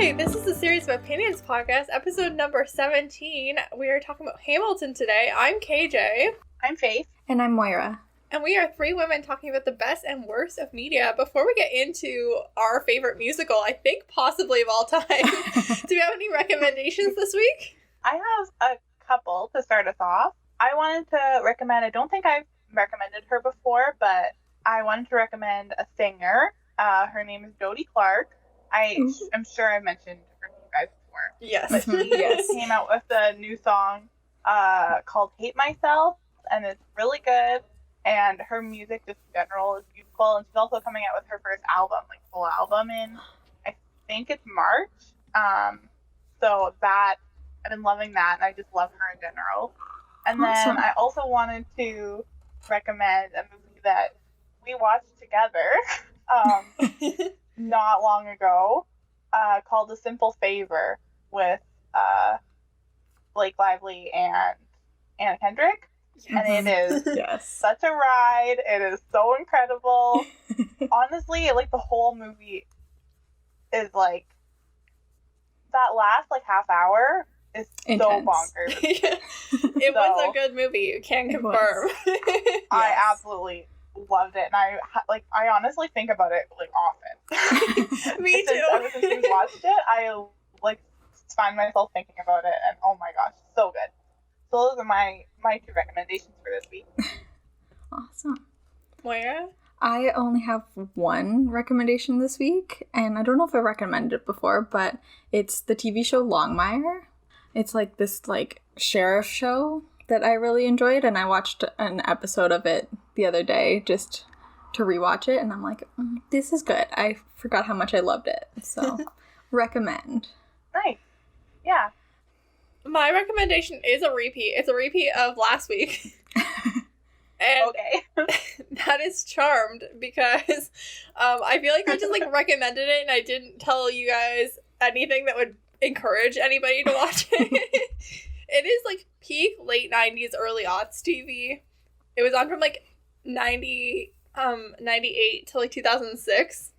Hi, this is the Series of Opinions podcast, episode number 17. We are talking about Hamilton today. I'm KJ. I'm Faith. And I'm Moira. And we are three women talking about the best and worst of media. Before we get into our favorite musical, I think possibly of all time, do you have any recommendations this week? I have a couple to start us off. I wanted to recommend, I don't think I've recommended her before, but I wanted to recommend a singer. Her name is Jody Clark. I'm sure I've mentioned her to you guys before. Yes. But she came out with a new song called Hate Myself, and it's really good. And her music just in general is beautiful. And she's also coming out with her first album, like full album in, I think it's March. So that, I've been loving that, and I just love her in general. And Awesome. then I also wanted to recommend a movie that we watched together not long ago, called A Simple Favor with Blake Lively and Anna Kendrick. And it is such a ride. It is so incredible. Honestly, like, the whole movie is like, that last like half hour is Intense. so bonkers. It was a good movie, you can confirm. I absolutely loved it, and I honestly think about it like often. Me too. Ever since we watched it, I like find myself thinking about it, and oh my gosh, so good. So those are my two recommendations for this week. Awesome. Moira? I only have one recommendation this week, and I don't know if I recommended it before, but it's the TV show Longmire. It's like this sheriff show that I really enjoyed, and I watched an episode of it the other day just to rewatch it, and I'm like, this is good. I forgot how much I loved it, so recommend. Nice. Yeah. My recommendation is a repeat. It's a repeat of last week. And okay. that is Charmed, because I feel like I just recommended it and I didn't tell you guys anything that would encourage anybody to watch it. It is peak late 90s, early aughts TV. It was on from 98 to 2006.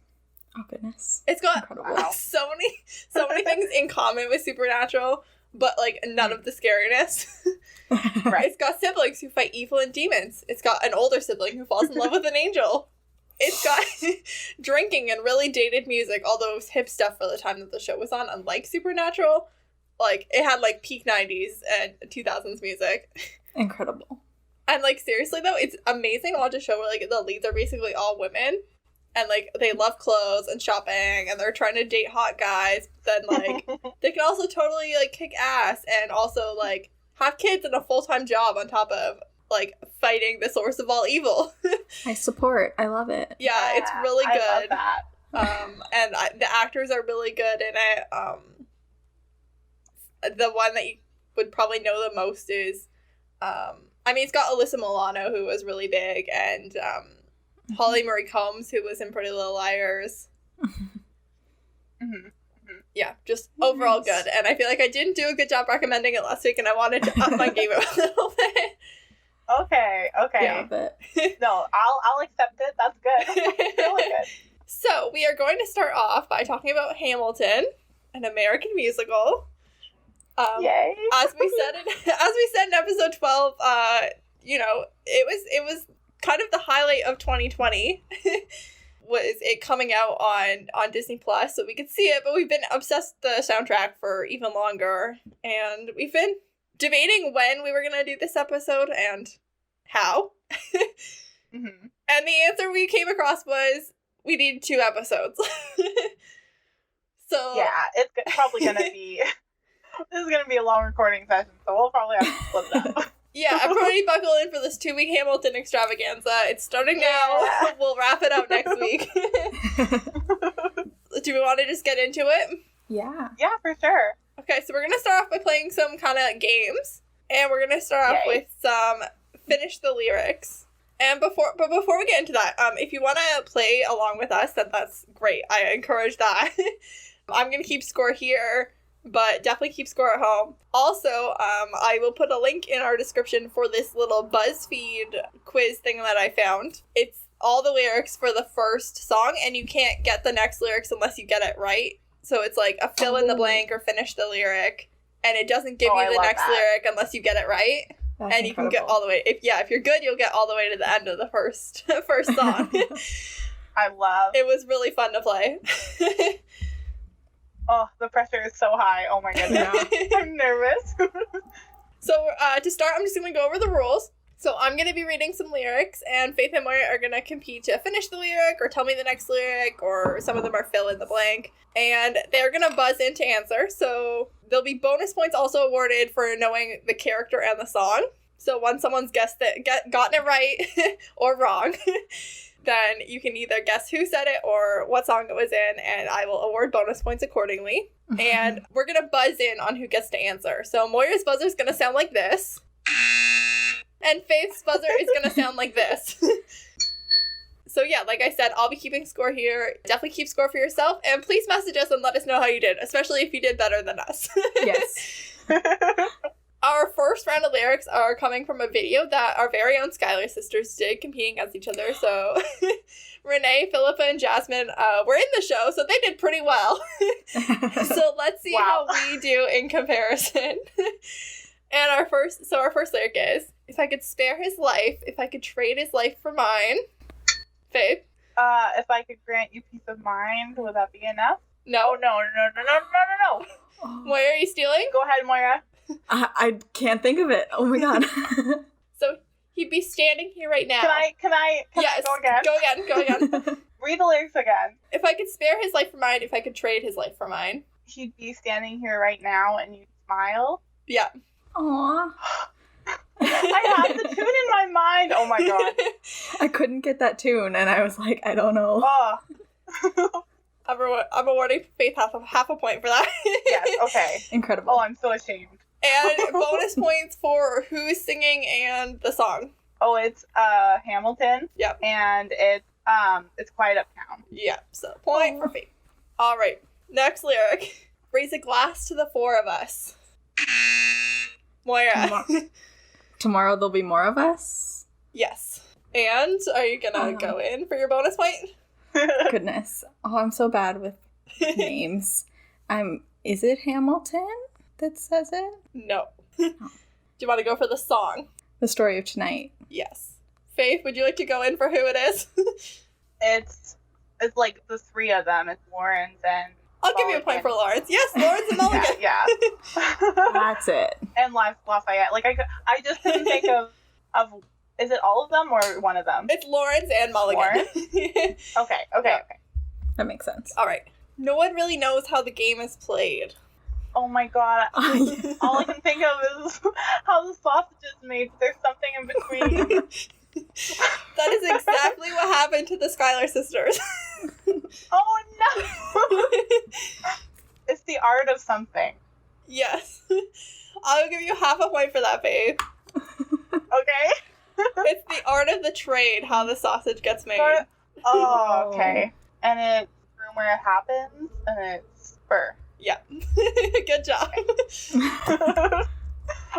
Oh goodness. It's got Incredible. so many things in common with Supernatural, but none of the scariness. Right. It's got siblings who fight evil and demons. It's got an older sibling who falls in love with an angel. It's got drinking and really dated music, although it was hip stuff for the time that the show was on, unlike Supernatural. It had peak 90s and 2000s music. Incredible. And seriously though, it's amazing to watch a show where the leads are basically all women. And, they love clothes and shopping, and they're trying to date hot guys. But then, they can also totally, kick ass and also, have kids and a full-time job on top of, fighting the source of all evil. I support. I love it. Yeah, it's really good. I love that. And the actors are really good in it. The one that you would probably know the most is, it's got Alyssa Milano, who was really big, and, Holly Marie Combs, who was in Pretty Little Liars. Yeah, just overall good. And I feel like I didn't do a good job recommending it last week, and I wanted to up my game a little bit. Okay. Yeah, but No, I'll accept it. That's good. Really good. So we are going to start off by talking about Hamilton, an American musical. Yay! As we said in episode 12, it was kind of the highlight of 2020 was it coming out on Disney Plus, so we could see it, but we've been obsessed with the soundtrack for even longer, and we've been debating when we were going to do this episode and how. And the answer we came across was we need 2 episodes. So yeah, it's probably going to be, this is going to be a long recording session, so we'll probably have to split it up. Yeah, everybody buckle in for this 2-week Hamilton extravaganza. It's starting now. We'll wrap it up next week. Do we want to just get into it? yeah. Yeah, for sure. Okay, so we're going to start off by playing some kind of games. And we're going to start off with some Finish the Lyrics. And before we get into that, if you want to play along with us, then that's great. I encourage that. I'm going to keep score here, but definitely keep score at home. Also, I will put a link in our description for this little BuzzFeed quiz thing that I found. It's all the lyrics for the first song, and you can't get the next lyrics unless you get it right. So it's like a fill in the blank or finish the lyric, and it doesn't give you the next lyric unless you get it right. That's and incredible. You can get all the way. If you're good, you'll get all the way to the end of the first song. It was really fun to play. Oh, the pressure is so high. Oh my goodness. Yeah. I'm nervous. So to start, I'm just going to go over the rules. So I'm going to be reading some lyrics, and Faith and Moira are going to compete to finish the lyric or tell me the next lyric, or some of them are fill in the blank. And they're going to buzz in to answer. So there'll be bonus points also awarded for knowing the character and the song. So once someone's gotten it right or wrong, then you can either guess who said it or what song it was in, and I will award bonus points accordingly. And we're going to buzz in on who gets to answer. So Moira's buzzer is going to sound like this. And Faith's buzzer is going to sound like this. So yeah, like I said, I'll be keeping score here. Definitely keep score for yourself. And please message us and let us know how you did, especially if you did better than us. Yes. Our first round of lyrics are coming from a video that our very own Skylar sisters did competing against each other. So Renee, Philippa, and Jasmine were in the show, so they did pretty well. So let's see how we do in comparison. And our first lyric is, if I could spare his life, if I could trade his life for mine. Faith? If I could grant you peace of mind, would that be enough? No. No. Moira, are you stealing? Go ahead, Moira. I can't think of it. Oh my god. So he'd be standing here right now. Can I yes, go again? Go again. Read the lyrics again. If I could spare his life for mine, if I could trade his life for mine. He'd be standing here right now and you'd smile. Yeah. Aww. I have the tune in my mind. Oh my god. I couldn't get that tune, and I was like, I don't know. Oh. I'm awarding Faith half a point for that. Yes, okay. Incredible. Oh, I'm so ashamed. And bonus points for who's singing and the song. Oh, it's Hamilton. Yep. And it's Quiet Uptown. Yep. So point for Faith. All right. Next lyric. Raise a glass to the four of us. Moira. Tomorrow there'll be more of us? Yes. And are you gonna go in for your bonus point? Goodness. Oh, I'm so bad with names. Is it Hamilton that says it? No. Do you want to go for the song? The Story of Tonight. Yes. Faith, would you like to go in for who it is? It's like the three of them. It's Lawrence and I'll give you a point for Lawrence. Yes, Lawrence and Mulligan. Yeah. That's it. And Lafayette. Like I just couldn't think of is it all of them or one of them? It's Lawrence and Mulligan. Okay. That makes sense. All right. No one really knows how the game is played. Oh my god. All I can think of is how the sausage is made. There's something in between. That is exactly what happened to the Schuyler sisters. Oh no! It's the art of something. Yes. I'll give you half a point for that, Faith. Okay. It's the art of the trade, how the sausage gets made. Oh, okay. And it's room where it happens, and it's spur. Yeah. Good job.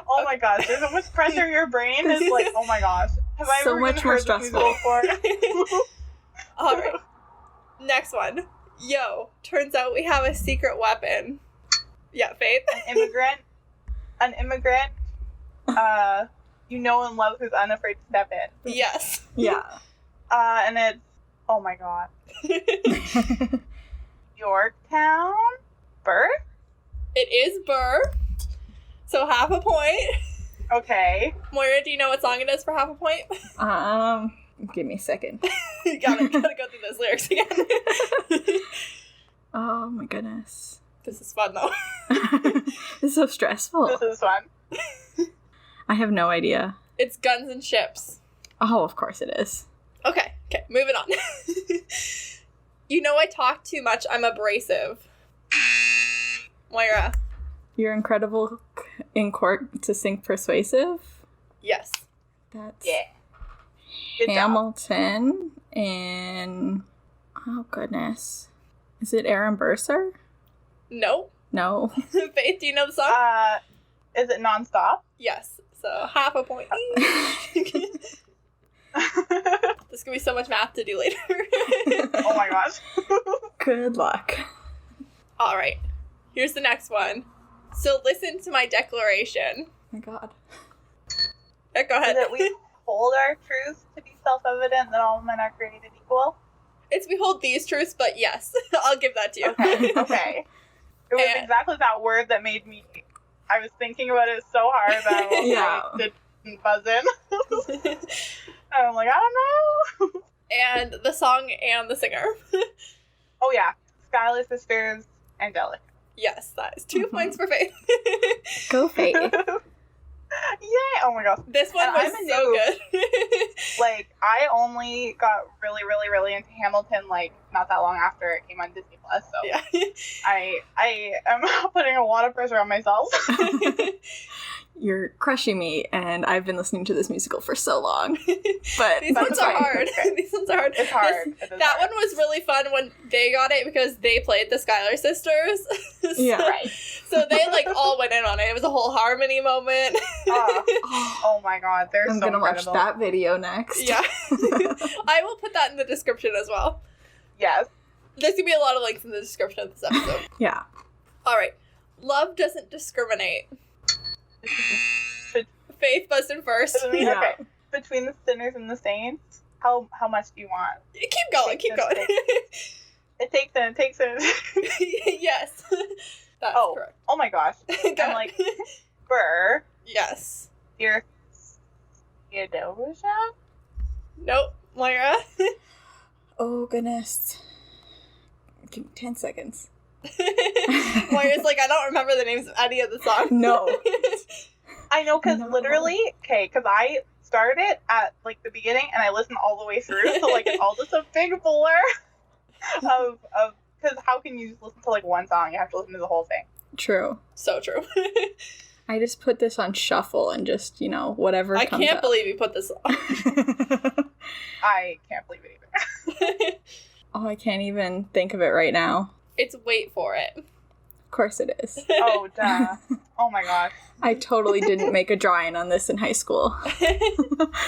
Oh my gosh, there's so much pressure. Your brain is like, oh my gosh. Have I so ever much more heard stressful. before? All right. Next one. Yo, turns out we have a secret weapon. Yeah, Faith. An immigrant, you know and love who's unafraid to step in. Yes. Yeah. And it's, oh my god. Yorktown? Burr? It is Burr. So half a point. Okay. Moira, do you know what song it is for half a point? Give me a second. You gotta go through those lyrics again. Oh my goodness. This is fun though. This is so stressful. This is fun. I have no idea. It's Guns and Ships. Oh, of course it is. Okay, moving on. You know I talk too much, I'm abrasive. Moira. You're incredible in court to sing persuasive? Yes. That's Good Hamilton and oh goodness. Is it Aaron Burser? No. Faith, do you know the song? Is it Nonstop? Yes. So half a point. There's gonna be so much math to do later. Oh my gosh. Good luck. All right. Here's the next one. So listen to my declaration. Oh my God. Go ahead. Is it we hold our truths to be self-evident that all men are created equal? It's we hold these truths, but yes. I'll give that to you. Okay. It was exactly that word that made me... I was thinking about it so hard that I didn't buzz in. And I'm like, I don't know. And the song and the singer. Oh, yeah. Skylar Sisters, Angelic. Yes, that is 2 points for Faith. Go Faith. Yay! Oh my gosh. This one was so good. Like, I only got really, really, really into Hamilton, like, not that long after it came on Disney Plus, so yeah. I am putting a lot of pressure on myself. You're crushing me, and I've been listening to this musical for so long. But these ones are hard. Okay. These ones are hard. It's hard. That one was really fun when they got it because they played the Schuyler sisters. Yeah. Right. So they, like, all went in on it. It was a whole harmony moment. Oh my god, they're so incredible. I'm gonna watch incredible. that video next. Yeah. I will put that in the description as well. Yes. There's gonna be a lot of links in the description of this episode. Yeah. All right. Love doesn't discriminate. Faith buzzed in first. Yeah. Okay. Between the sinners and the saints, how much do you want? Keep going. Keep going. It takes and it takes and Yes. That's correct. Oh my gosh. I'm like, Burr. Yes. Dear Theodosia? Nope. Moira? Oh, goodness. Give me 10 seconds. Moira's like, I don't remember the names of any of the songs. No. I know, because literally, because I started at, like, the beginning, and I listened all the way through, so, like, it's all just a big blur of because how can you just listen to, like, one song? You have to listen to the whole thing. True. So true. I just put this on shuffle and just, whatever I comes can't up. believe you put this on. I can't believe it either. Oh, I can't even think of it right now. It's Wait For It. Of course it is. Oh, duh. Oh my gosh. I totally didn't make a drawing on this in high school.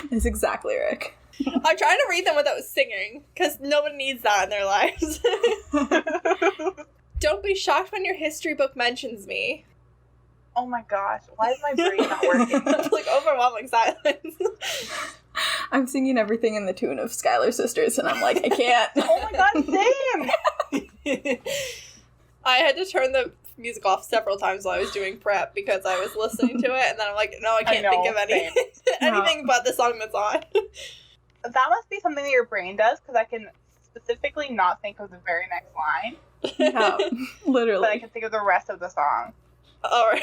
That's exactly Rick. I'm trying to read them without singing, because nobody needs that in their lives. Don't be shocked when your history book mentions me. Oh my gosh. Why is my brain not working? Like, overwhelming silence. I'm singing everything in the tune of Schuyler Sisters, and I'm like, I can't. Oh my god, same! I had to turn the music off several times while I was doing prep because I was listening to it, and then I'm like, no, I can't think of anything but the song that's on. That must be something that your brain does, because I can specifically not think of the very next line. Yeah, literally. But I can think of the rest of the song. Alright,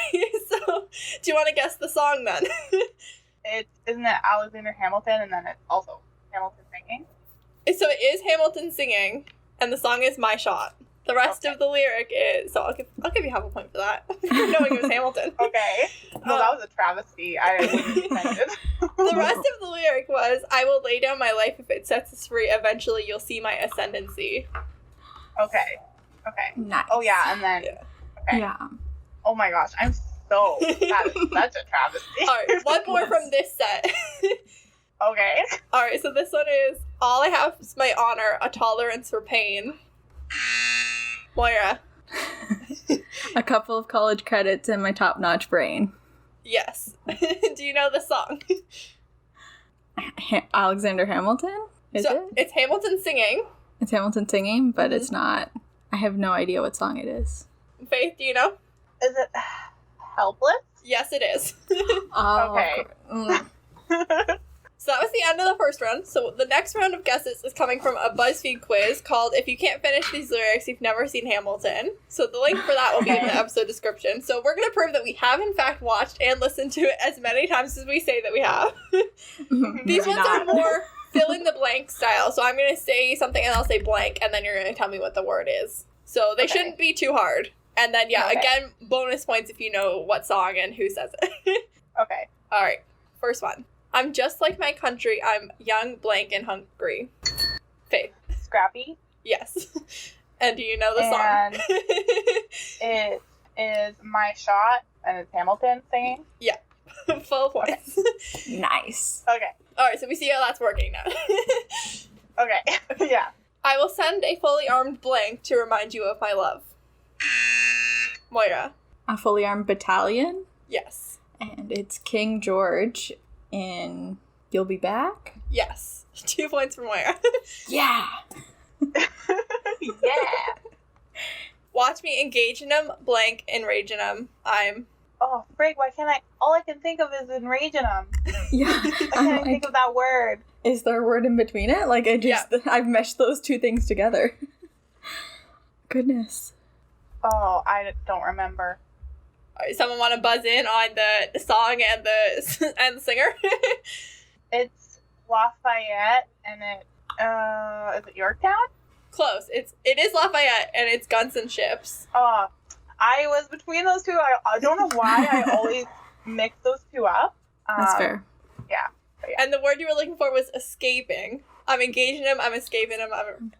so do you want to guess the song then? Isn't it Alexander Hamilton, and then it's also Hamilton singing? So it is Hamilton singing, and the song is My Shot. The rest of the lyric is... So I'll give you half a point for that, for knowing it was Hamilton. Okay. No, that was a travesty. I wouldn't defend it. The rest of the lyric was, I will lay down my life if it sets us free. Eventually you'll see my ascendancy. Okay. Nice. Oh, yeah, and then... Yeah. Okay. Yeah. Oh my gosh, that is such a travesty. Alright, one more from this set. Okay. Alright, so this one is, all I have is my honor, a tolerance for pain. Moira. A couple of college credits and my top-notch brain. Yes. Do you know the song? Alexander Hamilton? Is it? It's Hamilton singing. It's Hamilton singing, but it's not. I have no idea what song it is. Faith, do you know? Is it Helpless? Yes, it is. Oh, Okay. So that was the end of the first round. So the next round of guesses is coming from a BuzzFeed quiz called If You Can't Finish These Lyrics, You've Never Seen Hamilton. So the link for that will be in the episode description. So we're going to prove that we have in fact watched and listened to it as many times as we say that we have. These ones are more fill in the blank style. So I'm going to say something and I'll say blank and then you're going to tell me what the word is. So they shouldn't be too hard. And then, again, bonus points if you know what song and who says it. Okay. All right. First one. I'm just like my country. I'm young, blank, and hungry. Faith. Scrappy. Yes. And do you know the And song? it is My Shot, and it's Hamilton singing. Yeah. Full points. Nice. Okay. All right, so we see how that's working now. Okay. Yeah. I will send a fully armed blank to remind you of my love. Moira. A Fully Armed Battalion. Yes. And it's King George in You'll Be Back. Yes. 2 points for Moira. Yeah. Yeah. Watch me engage in him, blank, enrage in him. I'm... Oh, frig, why can't I... All I can think of is enrage in them. Yeah. Why can't I think of that word? Is there a word in between it? Like, I've meshed those two things together. Goodness. Oh, I don't remember. Alright, someone want to buzz in on the song and the singer? It's Lafayette, and is it Yorktown? Close. It is Lafayette, and it's Guns and Ships. I was between those two. I don't know why I always mix those two up. That's fair. Yeah. And the word you were looking for was escaping. I'm engaging him, I'm escaping him,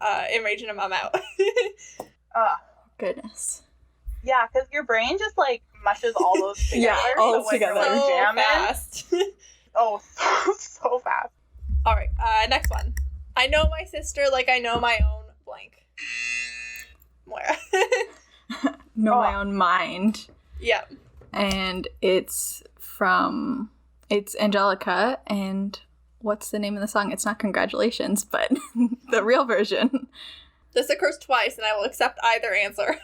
I'm enraging him, I'm out. Goodness. Yeah, because your brain just, like, mushes all those together. Yeah, all together. So jamming. fast. Oh, so fast. Alright, next one. I know my sister like I know my own blank. Moira. Know My Own Mind. Yep. And it's Angelica, and what's the name of the song? It's not Congratulations, but the real version. This occurs twice, and I will accept either answer.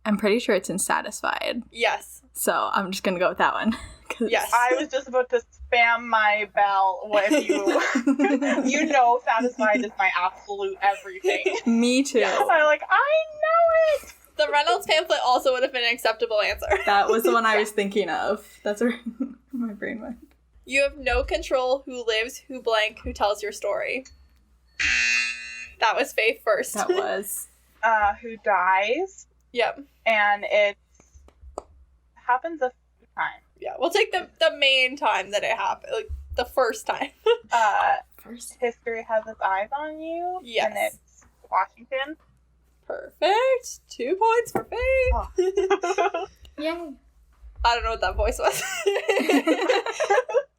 I'm pretty sure it's in Satisfied. Yes. So I'm just going to go with that one. Yes. I was just about to spam my bell with you. You know Satisfied is my absolute everything. Me too. I'm like, I know it! The Reynolds pamphlet also would have been an acceptable answer. That was the one I was thinking of. That's where my brain went. You have no control who lives, who blank, who tells your story. That was Faith first. That was. Who dies. Yep. And it happens a few times. Yeah, we'll take the main time that it happened, like the first time. History has its eyes on you. Yes. And it's Washington. Perfect. 2 points for Faith. Oh. Yay. I don't know what that voice was.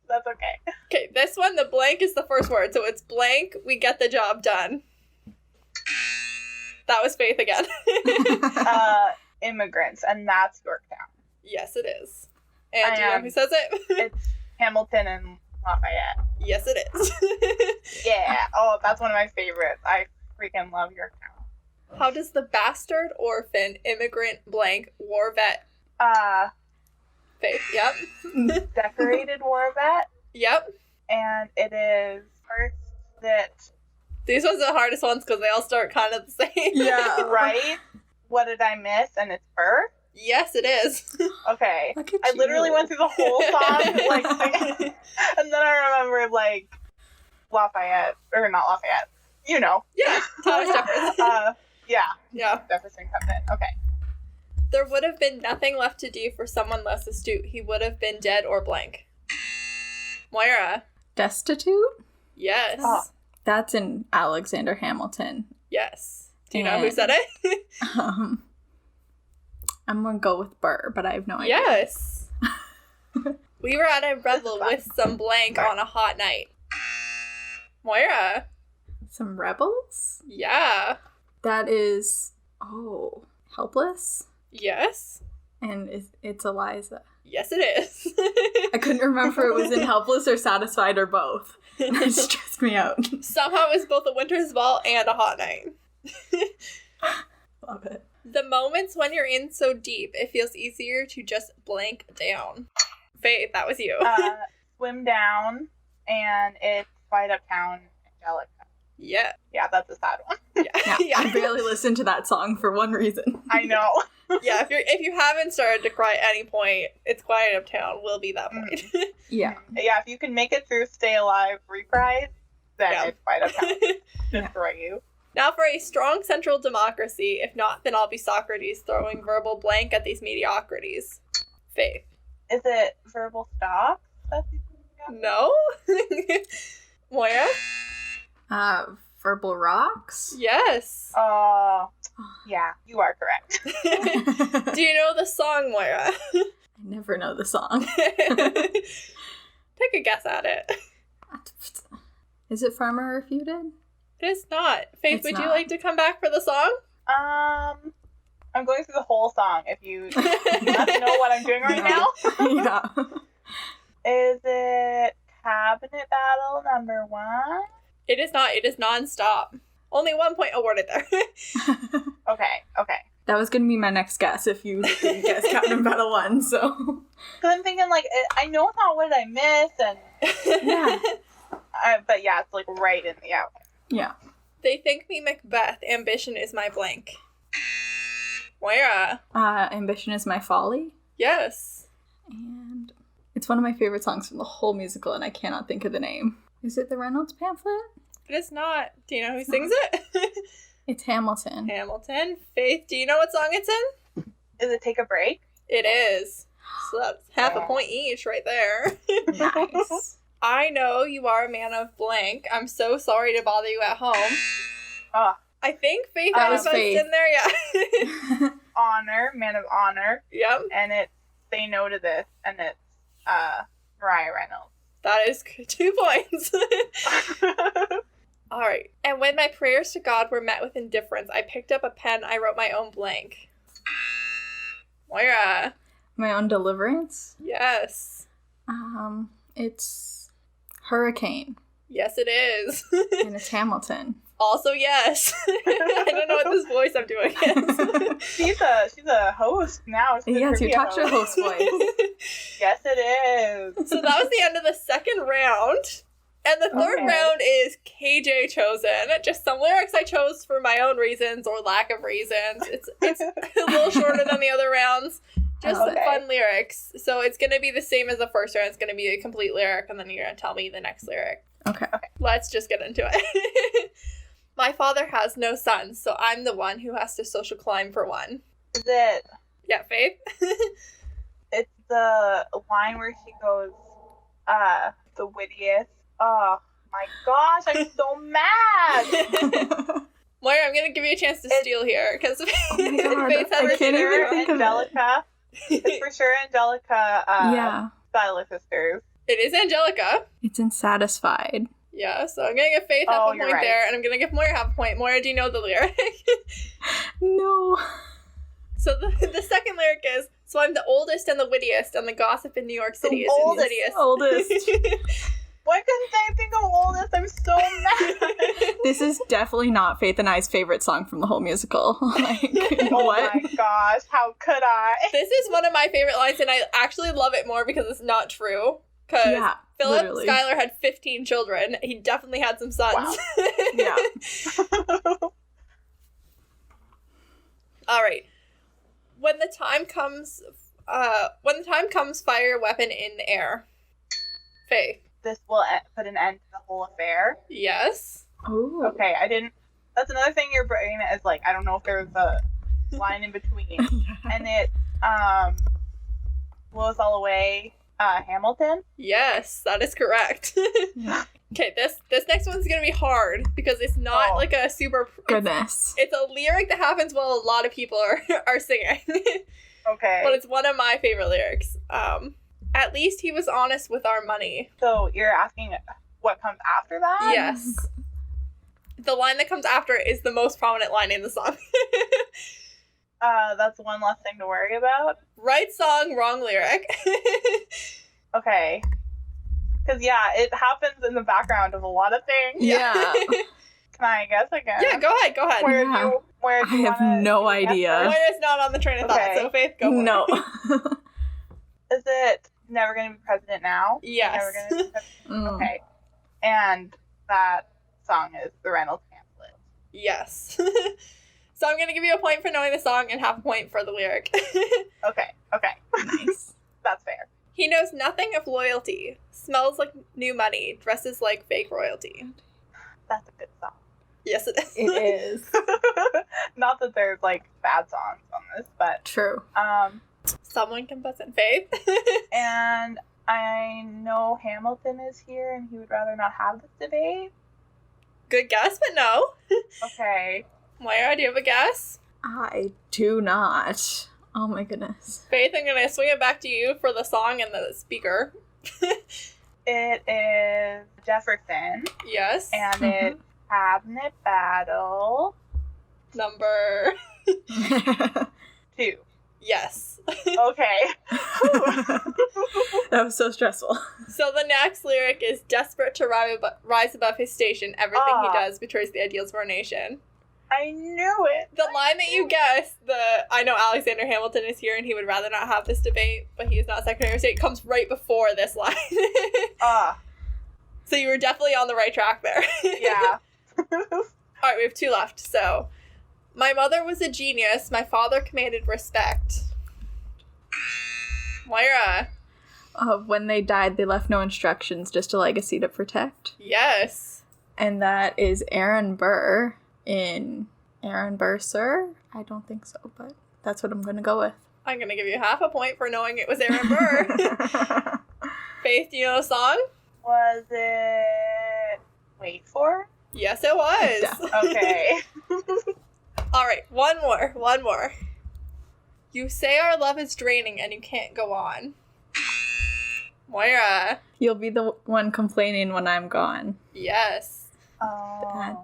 That's okay. Okay, this one, the blank is the first word, so it's blank, we get the job done. That was Faith again. Immigrants, and that's Yorktown. Yes, it is. And do you know who says it? It's Hamilton and Lafayette. Yes, it is. Yeah. Oh, that's one of my favorites. I freaking love Yorktown. How does the bastard, orphan, immigrant, blank, war vet... Faith, yep. Decorated war vet. Yep. And it is first that... These ones are the hardest ones because they all start kind of the same. Yeah. Right? What did I miss? And it's birth? Yes, it is. Okay. Look at I literally you. went through the whole song, like, singing. And then I remembered, like, Lafayette. Or not Lafayette. You know. Yeah, Thomas Jefferson. Yeah. Jefferson comes in. Okay. There would have been nothing left to do for someone less astute. He would have been dead or blank. Moira. Destitute? Yes. Oh. That's in Alexander Hamilton. Yes. Do you know who said it? I'm going to go with Burr, but I have no idea. Yes. We were at a revel with some blank on a hot night. Moira. Some rebels? Yeah. That is, Helpless? Yes. And it's Eliza. Yes, it is. I couldn't remember if it was in Helpless or Satisfied or both. It stressed me out. Somehow it was both a winter's ball and a hot night. Love it. The moments when you're in so deep, it feels easier to just blank down. Faith, that was you. Swim down, and it's Fight Uptown, Angelica. Yeah. Yeah, that's a sad one. Yeah, I barely listened to that song for one reason. I know. Yeah, if you haven't started to cry at any point, It's Quiet Uptown will be that point. Yeah. Yeah, if you can make it through Stay Alive Reprise, then Yeah. it's Fight Uptown. Destroy you. Now for a strong central democracy. If not, then I'll be Socrates, throwing verbal blank at these mediocrities. Faith. Is it Verbal Stop? No? Moira? Verbal Rocks? Yes. Yeah, you are correct. Do you know the song, Moira? I never know the song. Take a guess at it. Is it Farmer Refuted? It is not. Faith, It's would you not. like to come back for the song? I'm going through the whole song. If you want to know what I'm doing right now. Yeah. Is it Cabinet Battle number 1? It is not. It is non-stop. Only 1 point awarded there. Okay. That was going to be my next guess if you didn't guess Captain Battle 1, so. Because I'm thinking, like, I know it's not What Did I Miss, and... Yeah. But yeah, it's, like, right in the out. Yeah. They think me Macbeth. Ambition is my blank. Moira. Ambition is my folly. Yes. And it's one of my favorite songs from the whole musical, and I cannot think of the name. Is it the Reynolds pamphlet? It is not. Do you know who sings it? It's Hamilton. Hamilton. Faith, do you know what song it's in? Is it Take a Break? It is. So that's half a point each right there. Nice. I know you are a man of blank. I'm so sorry to bother you at home. Oh. I think Faith That was was Faith. in there, yeah. Honor, Man of Honor. Yep. And it's Say No to This, and it's Mariah Reynolds. That is 2 points. All right. And when my prayers to God were met with indifference, I picked up a pen. I wrote my own blank. Moira. My Own Deliverance. Yes. It's Hurricane. Yes, it is. And it's Hamilton. Also, yes. I don't know what this voice I'm doing is. She's a host now. She's a Yes, you trivia talked your host voice. Yes, it is. So that was the end of the second round. And the third round is KJ chosen. Just some lyrics I chose for my own reasons or lack of reasons. It's a little shorter than the other rounds. Just some fun lyrics. So it's going to be the same as the first round. It's going to be a complete lyric, and then you're going to tell me the next lyric. Okay. Let's just get into it. My father has no sons, so I'm the one who has to social climb for one. Is it? Yeah, Faith? It's the line where she goes, the wittiest. Oh my gosh, I'm so mad! Moira, I'm going to give you a chance to steal here, because I can't even think Angelica. It's for sure Angelica, yeah. Styler Sisters. It is Angelica. It's in Satisfied. Yeah, so I'm going to give Faith half a point there, and I'm going to give Moira half a point. Moira, do you know the lyric? No. So the second lyric is, so I'm the oldest and the wittiest, and the gossip in New York City is insidious. Oldest. Why couldn't I think of oldest? I'm so mad. This is definitely not Faith and I's favorite song from the whole musical. Like, oh what? my gosh, how could I? This is one of my favorite lines, and I actually love it more because it's not true. Because Philip Schuyler had 15 children. He definitely had some sons. Wow. Yeah. All right. When the time comes, fire your weapon in the air. Faith. This will put an end to the whole affair. Yes. Ooh. Okay, I didn't. That's another thing your brain is like, I don't know if there's a line in between. Yeah. And it, blows all away, Hamilton. Yes, that is correct. Yeah. Okay, this next one's gonna be hard because it's not like a super. Goodness. It's a lyric that happens while a lot of people are singing. Okay. But it's one of my favorite lyrics. At least he was honest with our money. So you're asking what comes after that? Yes. The line that comes after is the most prominent line in the song. That's one less thing to worry about. Right song, wrong lyric. Okay. Because, yeah, it happens in the background of a lot of things. Yeah. Can I guess again? Yeah, go ahead. Where do you I have no idea. Moira's not on the train of thought, so Faith, go for No. it. Is it Never Gonna Be President Now? Yes. Never Gonna Be President? Mm. Okay. And that song is the Reynolds pamphlet. Yes. So I'm going to give you a point for knowing the song and half a point for the lyric. Okay. Nice. That's fair. He knows nothing of loyalty. Smells like new money. Dresses like fake royalty. That's a good song. Yes, it is. It is. Not that there's, like, bad songs on this, but... True. Someone can buzz in. Faith. And I know Hamilton is here and he would rather not have this debate. Good guess, but no. Okay. Moira, do you have a guess? I do not. Oh my goodness. Faith, I'm going to swing it back to you for the song and the speaker. It is Jefferson. Yes. And it's Cabinet Battle. Number... 2. Yes. Okay. That was so stressful. So the next lyric is, desperate to rise above his station, everything he does betrays the ideals of our nation. I knew it. The line that you guessed, I know Alexander Hamilton is here and he would rather not have this debate, but he is not Secretary of State, comes right before this line. So you were definitely on the right track there. Yeah. Alright, we have 2 left. So, my mother was a genius, my father commanded respect. Moira. When they died, they left no instructions, just a legacy to protect. Yes. And that is Aaron Burr in Aaron Burr, Sir? I don't think so, but that's what I'm going to go with. I'm going to give you half a point for knowing it was Aaron Burr. Faith, do you know the song? Was it Wait For? Yes, it was. Okay. All right, one more. You say our love is draining and you can't go on. Moira. You'll be the one complaining when I'm gone. Yes. That's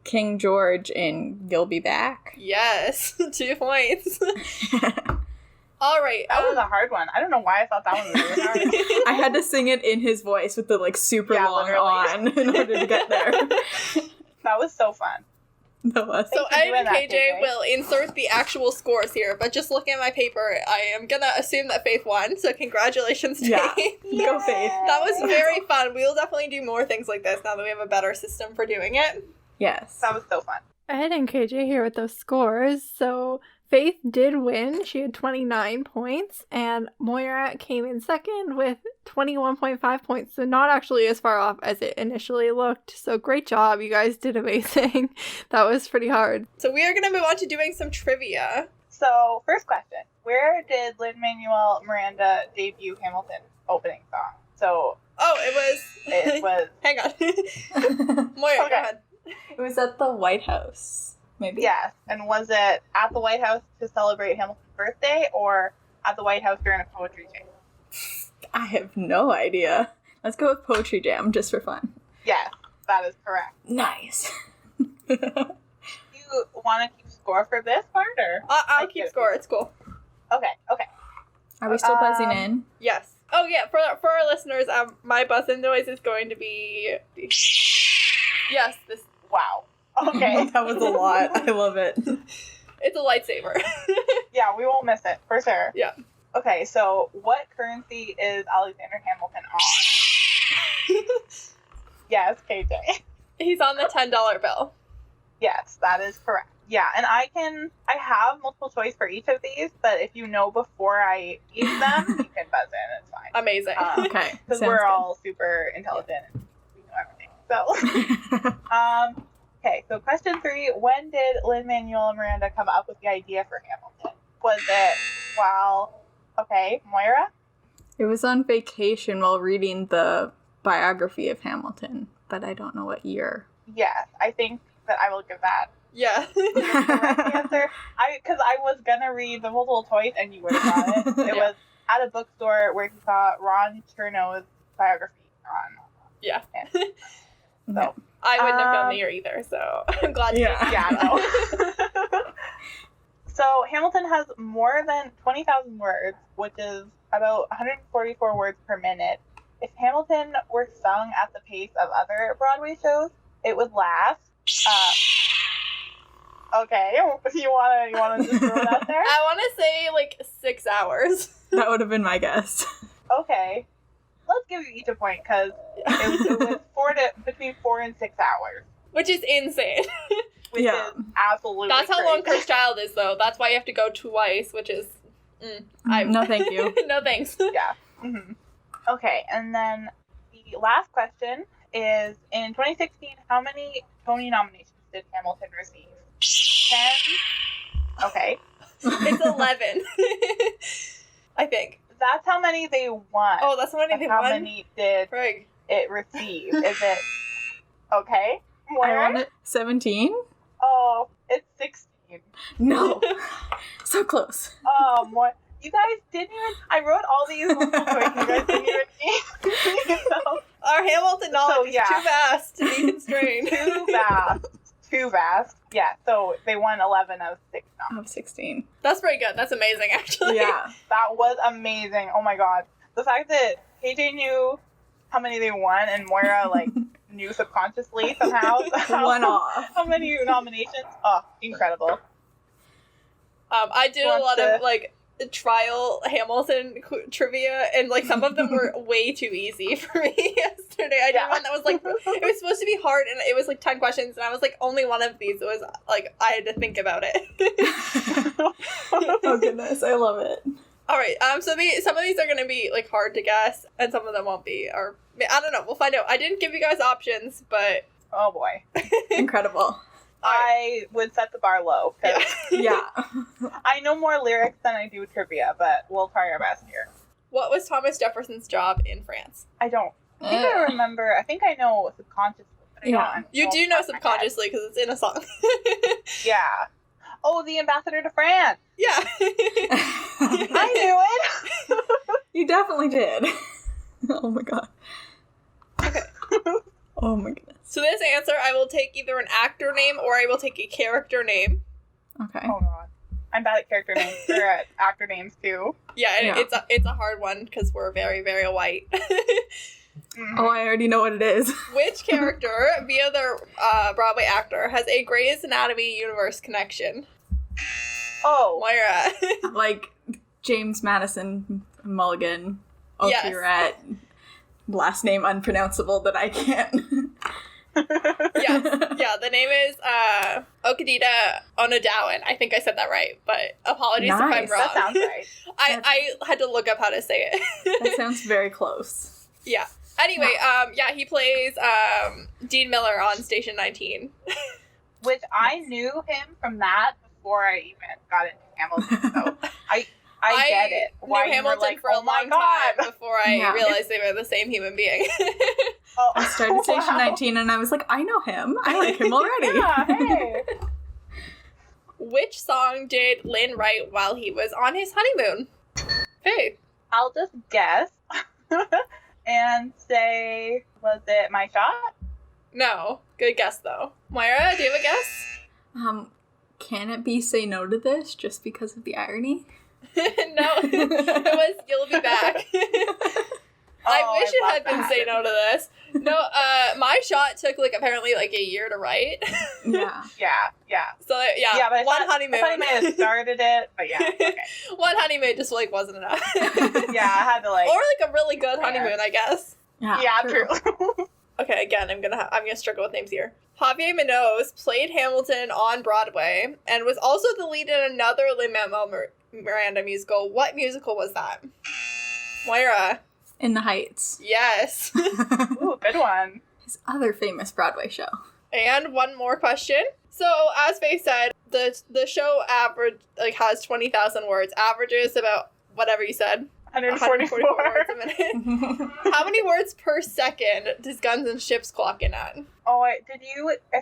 King George in You'll Be Back. Yes. 2 points. All right. That was a hard one. I don't know why I thought that one was really hard. I had to sing it in his voice with the super long on in order to get there. That was so fun. That was. So Ed and KJ will insert the actual scores here, but just looking at my paper, I am gonna assume that Faith won, so congratulations to Faith. Go Faith. That was very fun. We will definitely do more things like this now that we have a better system for doing it. Yes. That was so fun. Ed and KJ here with those scores. So Faith did win. She had 29 points, and Moira came in second with 21.5 points, so not actually as far off as it initially looked. So great job. You guys did amazing. That was pretty hard. So we are going to move on to doing some trivia. So, first question. Where did Lin-Manuel Miranda debut Hamilton's opening song? So... It was... Hang on. Moira, go ahead. It was at the White House. Maybe? Yes. And was it at the White House to celebrate Hamilton's birthday or at the White House during a poetry jam? I have no idea. Let's go with poetry jam just for fun. Yes, that is correct. Nice. You want to keep score for this part, or? I'll keep score. It's cool. Okay. Are we still buzzing in? Yes. Oh, yeah. For our listeners, my buzzing noise is going to be... Yes, this... Wow. Okay. That was a lot. I love it. It's a lightsaber. Yeah, we won't miss it, for sure. Yeah. Okay, so what currency is Alexander Hamilton on? Yes, KJ. He's on the $10 bill. Yes, that is correct. Yeah, and I have multiple choice for each of these, but if you know before I use them, you can buzz in. It's fine. Amazing. Okay. Because we're all super intelligent and we know everything. So, okay, so question 3. When did Lin-Manuel Miranda come up with the idea for Hamilton? Was it okay, Moira? It was on vacation while reading the biography of Hamilton, but I don't know what year. Yes, I think that I will give that. Yeah. The correct answer. Because I was gonna read the multiple choice and you would have got it. It was at a bookstore where he saw Ron Chernow's biography on. Yeah. So I wouldn't have known the year either, so I'm glad you did. Yeah, no. So Hamilton has more than 20,000 words, which is about 144 words per minute. If Hamilton were sung at the pace of other Broadway shows, it would last. Okay, you wanna just throw it out there? I want to say 6 hours. That would have been my guess. Okay, let's give you each a point because it was between 4 and 6 hours, which is insane. Which is absolutely. That's how long Cursed Child is, though. That's why you have to go twice, which is. No, thank you. No thanks. Yeah. Mm-hmm. Okay, and then the last question is: in 2016, how many Tony nominations did Hamilton receive? 10. Okay. It's 11. I think. That's how many they won. Oh, that's how many they won? How many did it receive? Is it... Okay. Moira? I won it 17? Oh, it's 16. No. So close. Oh, Moira. You guys didn't even... I wrote all these multiple choice. You guys didn't even... Our Hamilton knowledge is too vast to be constrained. Too vast. too fast. Yeah, so they won 11 out of 6 songs. Of 16. That's pretty good. That's amazing, actually. Yeah. That was amazing. Oh my god. The fact that KJ knew how many they won and Moira, like, knew subconsciously somehow. One off. How many nominations? Oh, incredible. I did a lot of, like, trial Hamilton trivia, and, like, some of them were way too easy for me yesterday. I did one that was, like, it was supposed to be hard, and it was, like, 10 questions, and I was, like, only one of these was, like, I had to think about it. Oh, goodness. I love it. All right, so some of these are going to be, like, hard to guess, and some of them won't be, or, I don't know, we'll find out. I didn't give you guys options, but... Oh, boy. Incredible. I would set the bar low. Yeah. I know more lyrics than I do trivia, but we'll try our best here. What was Thomas Jefferson's job in France? I don't. I think I remember. I think I know subconsciously. Yeah. You do know subconsciously because it's in a song. Yeah. Oh, the ambassador to France. Yeah. I knew it. You definitely did. Oh my god. Okay. Oh my goodness. So this answer, I will take either an actor name or I will take a character name. Okay. Oh god. I'm bad at character names. Or at actor names too. Yeah, it's a hard one because we're very, very white. Oh, I already know what it is. Which character, via their Broadway actor, has a Grey's Anatomy universe connection? Oh. Moira. Like James Madison Mulligan. Yes. Okirat. Last name unpronounceable that I can't. Yeah, the name is Okadita Onadawan. I think I said that right, but apologies if I'm wrong. That sounds right. I had to look up how to say it. That sounds very close. Yeah. Anyway, he plays Dean Miller on Station 19. Which I knew him from that before I even got into Hamilton, so I get it. Why knew Hamilton for a long time before I realized they were the same human being. I started Station 19 and I was like, I know him. I like him already. Yeah, hey. Which song did Lynn write while he was on his honeymoon? Hey. I'll just guess and say, was it My Shot? No. Good guess, though. Moira, do you have a guess? Can it be Say No to This just because of the irony? No. It was You'll Be Back. I wish it had been Say No to This. No, My Shot took, like, apparently, like, a year to write. Yeah. So, yeah, but one honeymoon. I thought he may have started it, but yeah, okay. One honeymoon just, like, wasn't enough. Yeah, I had to, like... Or, like, a really good honeymoon, I guess. Yeah, true. Okay, again, I'm gonna struggle with names here. Javier Munoz played Hamilton on Broadway and was also the lead in another Lin-Manuel Miranda musical. What musical was that? Moira. In the Heights. Yes. Ooh, good one. His other famous Broadway show. And one more question. So, as Faith said, the show has 20,000 words. Averages about whatever you said. 144 words a minute. How many words per second does Guns and Ships clock in at? Oh, I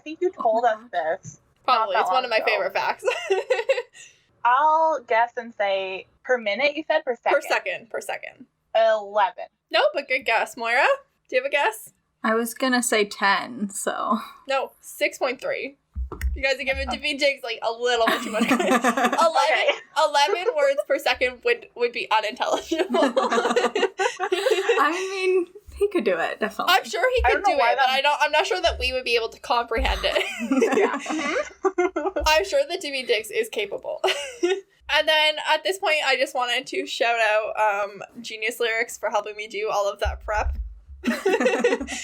think you told us this. Probably. It's one of my favorite facts. I'll guess and say per minute, you said? Per second? Per second. 11. No, but good guess. Moira, do you have a guess? I was gonna say 10, so... No, 6.3. You guys are giving Davy Jigs, like, a little bit too much credit. 11 words per second would be unintelligible. I mean, he could do it, definitely. I'm sure he could do it, but I'm not sure that we would be able to comprehend it. Yeah. I'm sure that Davy Jigs is capable. And then, at this point, I just wanted to shout out Genius Lyrics for helping me do all of that prep.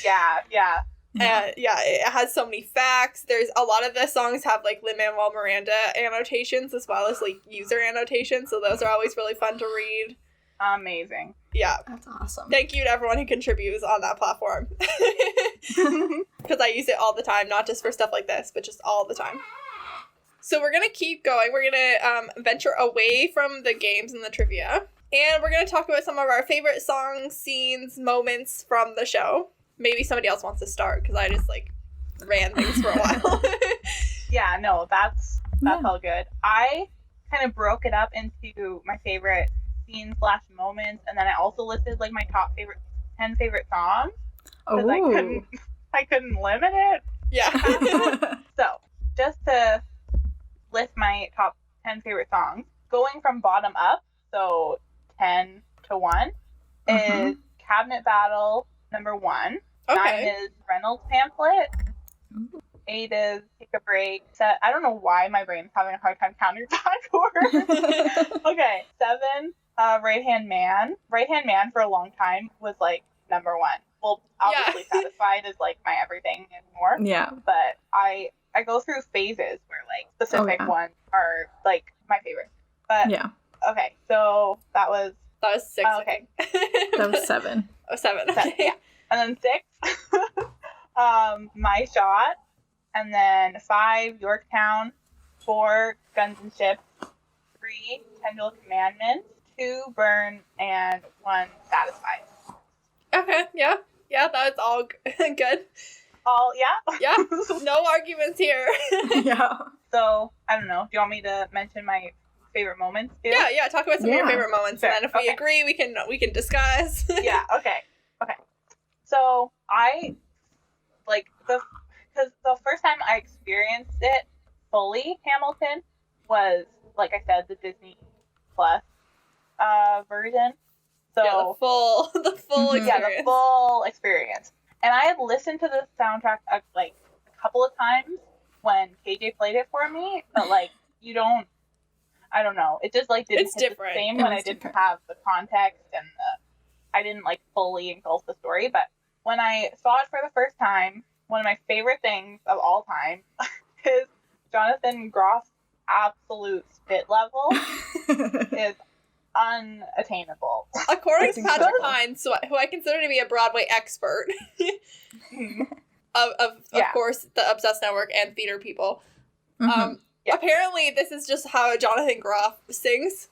Yeah. It has so many facts. There's a lot of the songs have like Lin-Manuel Miranda annotations as well as like user annotations, so those are always really fun to read. Amazing. Yeah. That's awesome. Thank you to everyone who contributes on that platform. Because I use it all the time, not just for stuff like this, but just all the time. So we're going to keep going. We're going to venture away from the games and the trivia. And we're going to talk about some of our favorite songs, scenes, moments from the show. Maybe somebody else wants to start because I just like ran things for a while. Yeah, no, that's all good. I kind of broke it up into my favorite scenes / moments, and then I also listed like my top 10 favorite songs because I couldn't limit it. Yeah. So just to list my top 10 favorite songs, going from bottom up, so 10 to 1, is Cabinet Battle number 1. Okay. 9 is Reynolds Pamphlet. 8 is Take a Break. I don't know why my brain's having a hard time counting backwards. Okay. 7, Right Hand Man. Right Hand Man for a long time was like number 1. Well, obviously Satisfied is like my everything and more. Yeah. But I go through phases where like specific ones are like my favorite. But okay, so that was 6. Okay. That was 7. Oh, 7. Okay. Yeah. And then 6, My Shot. And then 5, Yorktown. 4, Guns and Ships. 3, 10 Commandments. 2, Burn. And 1, Satisfied. Okay, yeah. Yeah, that's all good. All, yeah? Yeah, no arguments here. Yeah. So, I don't know. Do you want me to mention my favorite moments too? Yeah, talk about some of your favorite moments. Sure. And then if we agree, we can discuss. Yeah, okay. So, I, like, because the first time I experienced it fully, Hamilton, was, like I said, the Disney Plus version. So the full experience. Yeah, the full experience. And I had listened to the soundtrack like a couple of times when KJ played it for me, but like I don't know. It just like didn't hit the same when I didn't have the context and I didn't like fully engulf the story. But when I saw it for the first time, one of my favorite things of all time is Jonathan Groff's absolute spit level is unattainable. According to Patrick Hines, who I consider to be a Broadway expert of course, the Obsessed Network and theater people. Apparently, this is just how Jonathan Groff sings.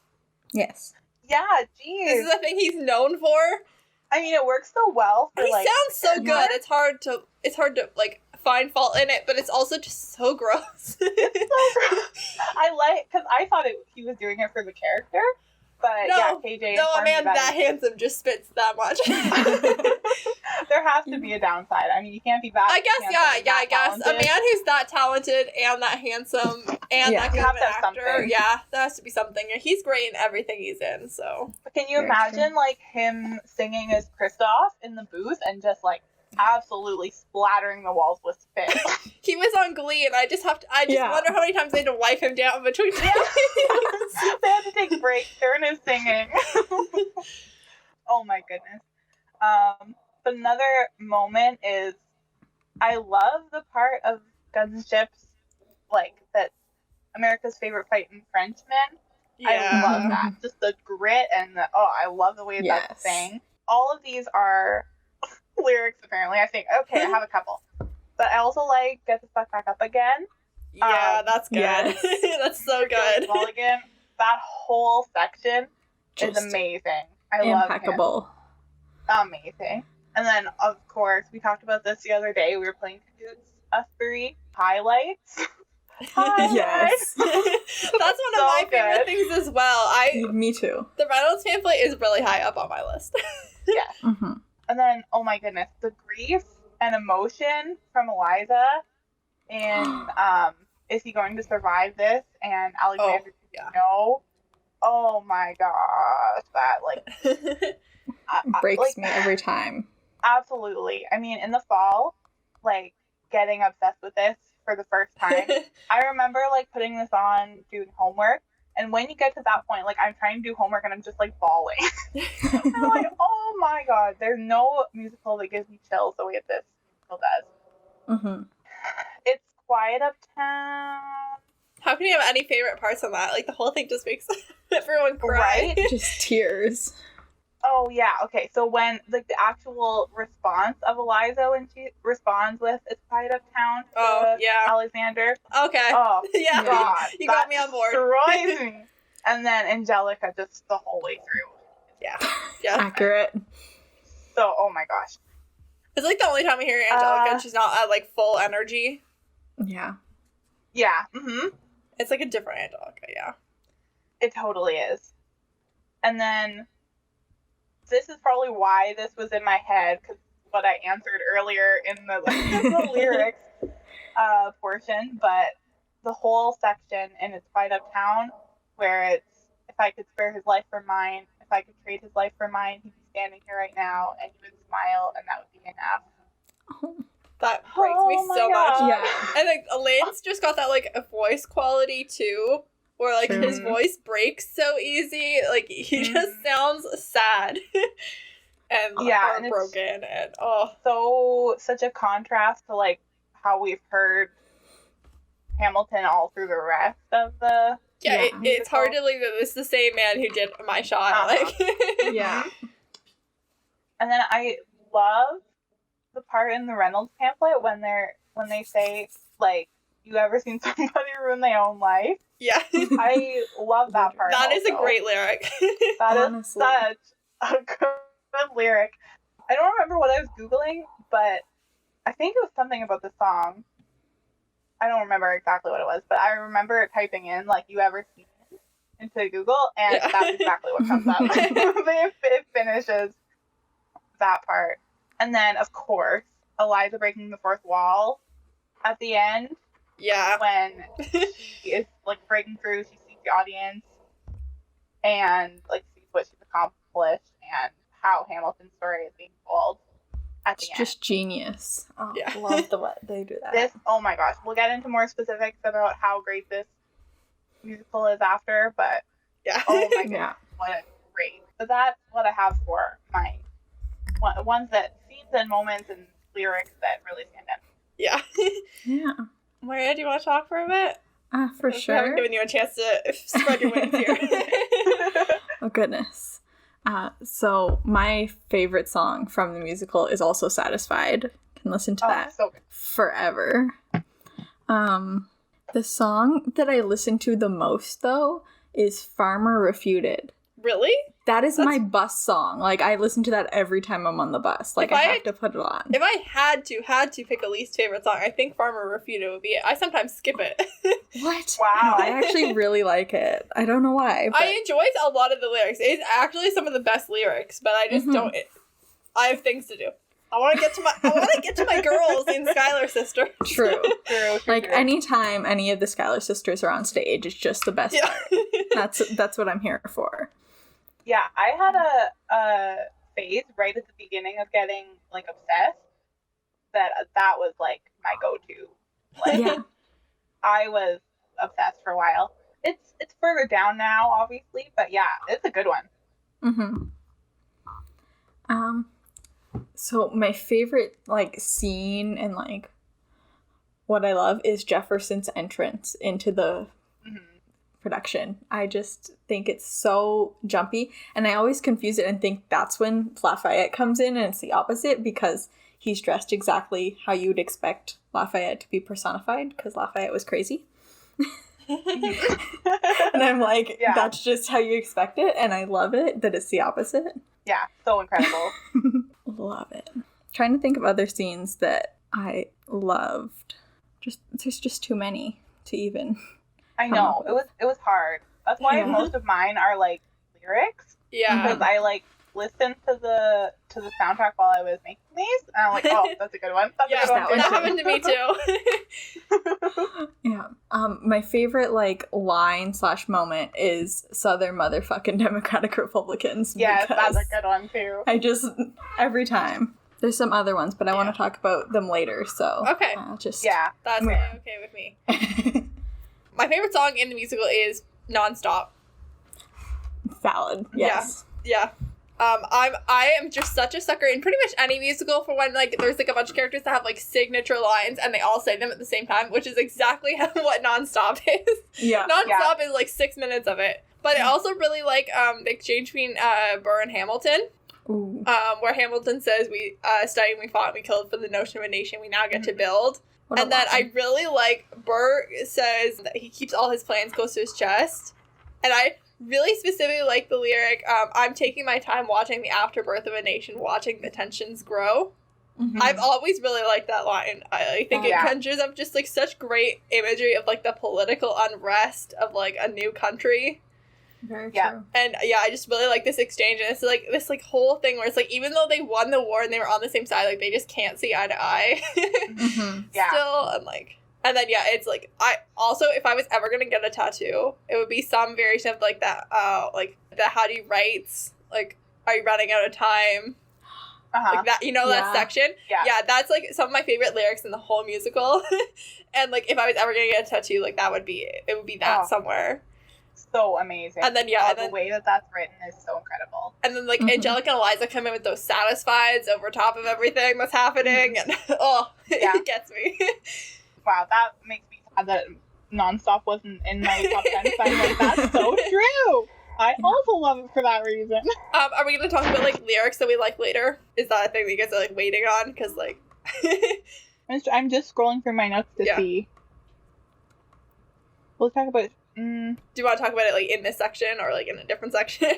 Yes. Yeah, geez. This is a thing he's known for. I mean, it works so well. He sounds so good. It's hard to like find fault in it, but it's also just so gross. It's so gross. Because I thought he was doing it for the character. But KJ. No, a man that handsome just spits that much. There has to be a downside. I mean, you can't be that. I guess a man who's that talented and that handsome and that good of an actor. Something. Yeah, there has to be something. He's great in everything he's in. So, can you imagine like him singing as Kristoff in the booth and just like absolutely splattering the walls with spit? He was on Glee, and I just wonder how many times they had to wipe him down between times. They had to take breaks during his singing. Oh my goodness. Another moment is I love the part of Guns and Ships, like that America's favorite fighting Frenchman. Yeah. I love that. Just the grit and I love the way that's sang. All of these are lyrics, apparently. I think, okay, I have a couple. But I also like Get the Fuck Back Up Again. Yeah, that's good. Yes. That's so good. Mulligan. That whole section is amazing. I love it. Impeccable. Amazing. And then, of course, we talked about this the other day. We were playing Cahoots, us three. Highlights. Yes. That's one of my favorite things as well. Me too. The Reynolds Pamphlet is really high up on my list. Yeah. Mm-hmm. And then, oh my goodness, the grief and emotion from Eliza and is he going to survive this? And Alexander, no. Oh my gosh, that like breaks me every time. Absolutely. I mean, in the fall, like getting obsessed with this for the first time. I remember like putting this on, doing homework, and when you get to that point, like I'm trying to do homework and I'm just like bawling. I'm like, oh my god, there's no musical that gives me chills the way this musical does. Mm-hmm. It's Quiet Uptown. How can you have any favorite parts on that? Like the whole thing just makes everyone cry. Right? Just tears. Oh yeah, okay. So when like the actual response of Eliza when she responds with "It's Quiet Uptown" to Alexander. Okay. Oh yeah, God, you got me on board. Destroys me. And then Angelica just the whole way through. Yeah. Accurate. So oh my gosh, it's like the only time I hear Angelica and she's not at like full energy. Yeah. Yeah. Mm-hmm. It's like a different Angelica. Yeah. It totally is. And then. This is probably why this was in my head, because what I answered earlier in the lyrics portion, but the whole section in It's Fight Uptown where it's, if I could spare his life for mine, if I could trade his life for mine, he'd be standing here right now and he would smile and that would be enough. That breaks me so God. much. Yeah. And like Elaine's just got that like a voice quality too, where like True. his voice breaks so easy. Like he just sounds sad and heartbroken, and such a contrast to like how we've heard Hamilton all through the rest of the it's hard to believe that this is the same man who did My Shot. Like Yeah. And then I love the part in the Reynolds pamphlet when they say like, you ever seen somebody ruin their own life? Yeah. I love that part. That is a great lyric. That Honestly. is such a good lyric. I don't remember what I was Googling, but I think it was something about the song. I don't remember exactly what it was, but I remember typing in, like, you ever seen it into Google, and that's exactly what comes up. It finishes that part. And then, of course, Eliza breaking the fourth wall at the end. Yeah. When she is, like, breaking through, she sees the audience and, like, sees what she's accomplished and how Hamilton's story is being told at the end. It's just genius. Oh, Yeah. love the way they do that. This, oh my gosh, we'll get into more specifics about how great this musical is after, but Yeah. oh my goodness, Yeah. what a great. So that's what I have for my ones that scenes and moments and lyrics that really stand out. Yeah. Yeah. Moira, do you want to talk for a bit? For We haven't sure. given you a chance to spread your wings here. Oh, goodness. So my favorite song from the musical is also Satisfied. Can listen to that So good. forever. The song that I listen to the most, though, is Farmer Refuted. Really? That is my bus song. Like, I listen to that every time I'm on the bus. Like, If I I- have to put it on. If I had to pick a least favorite song, I think Farmer Refuted would be it. I sometimes skip it. What? Wow. No, I actually really like it. I don't know why. But I enjoy a lot of the lyrics. It's actually some of the best lyrics, but I just don't. I have things to do. I want to get to my girls in Skylar Sister. True. True. Like, anytime any of the Schuyler sisters are on stage, it's just the best part. That's what I'm here for. Yeah, I had a phase right at the beginning of getting, like, obsessed that was, like, my go-to. Like, Yeah. I was obsessed for a while. It's further down now, obviously, but yeah, it's a good one. So my favorite, like, scene and, like, what I love is Jefferson's entrance into the production. I just think it's so jumpy, and I always confuse it and think that's when Lafayette comes in, and it's the opposite because he's dressed exactly how you would expect Lafayette to be personified, because Lafayette was crazy. And I'm like, that's just how you expect it, and I love it that it's the opposite. Yeah, so incredible. Love it. Trying to think of other scenes that I loved. There's just too many to even. I know, it was hard. That's why most of mine are, like, lyrics. Yeah. Because I, like, listened to the soundtrack while I was making these, and I'm like, oh, that's a good one. That's a good one. That happened to me too. Yeah. My favorite, like, line/moment is Southern motherfucking Democratic Republicans. Yes, that's a good one too. I just, every time. There's some other ones, but I want to talk about them later, so. Okay. Just. Yeah. That's okay with me. My favorite song in the musical is Nonstop. Valid. Yes. Yeah. I am just such a sucker in pretty much any musical for when, like, there's, like, a bunch of characters that have, like, signature lines and they all say them at the same time, which is exactly what Nonstop is. Yeah. Nonstop is, like, 6 minutes of it. But I also really like the exchange between Burr and Hamilton. Ooh. Where Hamilton says, we studied, we fought, and we killed for the notion of a nation we now get to build. And then I really like, Burr says that he keeps all his plans close to his chest. And I really specifically like the lyric, I'm taking my time watching the afterbirth of a nation, watching the tensions grow. Mm-hmm. I've always really liked that line. I think it conjures up just, like, such great imagery of, like, the political unrest of, like, a new country. Very true. And I just really like this exchange, and it's like this, like, whole thing where it's like, even though they won the war and they were on the same side, like, they just can't see eye to eye. Yeah. Still, I'm like, And then, yeah, it's like, if I was ever going to get a tattoo, it would be some variation of like that, like the how do you write, like, are you running out of time? Like that, you know, that section? Yeah, that's like some of my favorite lyrics in the whole musical. And like, if I was ever going to get a tattoo, like that would be that somewhere. So amazing. And then, the way that's written is so incredible. And then, like, Angelica and Eliza come in with those satisfieds over top of everything that's happening. And, it gets me. Wow, that makes me sad that Nonstop wasn't in my top 10. So I'm like, that's so true. I also love it for that reason. Are we going to talk about, like, lyrics that we like later? Is that a thing that you guys are, like, waiting on? Because, like... I'm just scrolling through my notes to see. We'll talk about... Do you want to talk about it, like, in this section or, like, in a different section?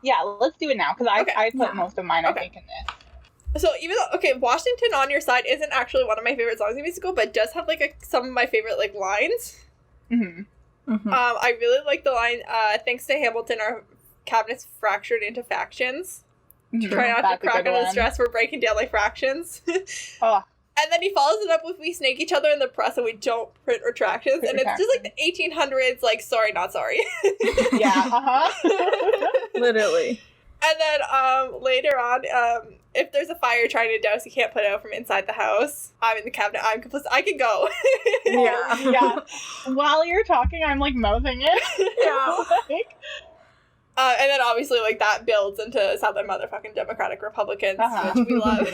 Yeah, let's do it now, because I put most of mine, I think, in this. So, even though, Washington on Your Side isn't actually one of my favorite songs in the musical, but does have, like, some of my favorite, like, lines. I really like the line, thanks to Hamilton, our cabinet's fractured into factions. Try not to crack under the stress, we're breaking down like fractions. And then he follows it up with we snake each other in the press and we don't print retractions. And it's just like the 1800s, like, sorry, not sorry. Literally. And then later on, if there's a fire trying to douse, you can't put it out from inside the house. I'm in the cabinet. I'm complicit. I can go. Yeah. While you're talking, I'm like mouthing it. Yeah. And then obviously, like, that builds into Southern motherfucking Democratic Republicans, which we love.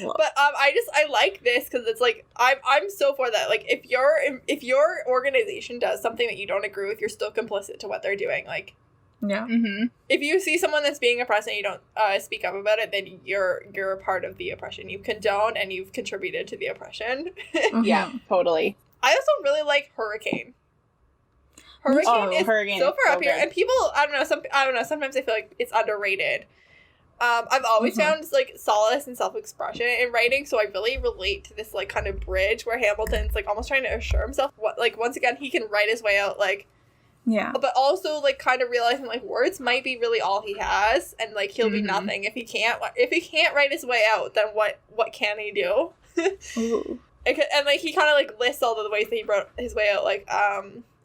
But I like this because it's like I'm so for that. Like, if your organization does something that you don't agree with, you're still complicit to what they're doing. Like, yeah. If you see someone that's being oppressed and you don't speak up about it, then you're a part of the oppression. You condone and you've contributed to the oppression. Yeah, totally. I also really like Hurricane. Hurricane is so far up here, and people, I don't know, sometimes I feel like it's underrated. I've always found, like, solace and self-expression in writing, so I really relate to this, like, kind of bridge where Hamilton's, like, almost trying to assure himself, once again, he can write his way out, like, but also, like, kind of realizing, like, words might be really all he has, and, like, he'll be nothing if he can't write his way out, then what can he do? And, like, he kind of, like, lists all the ways that he wrote his way out, like,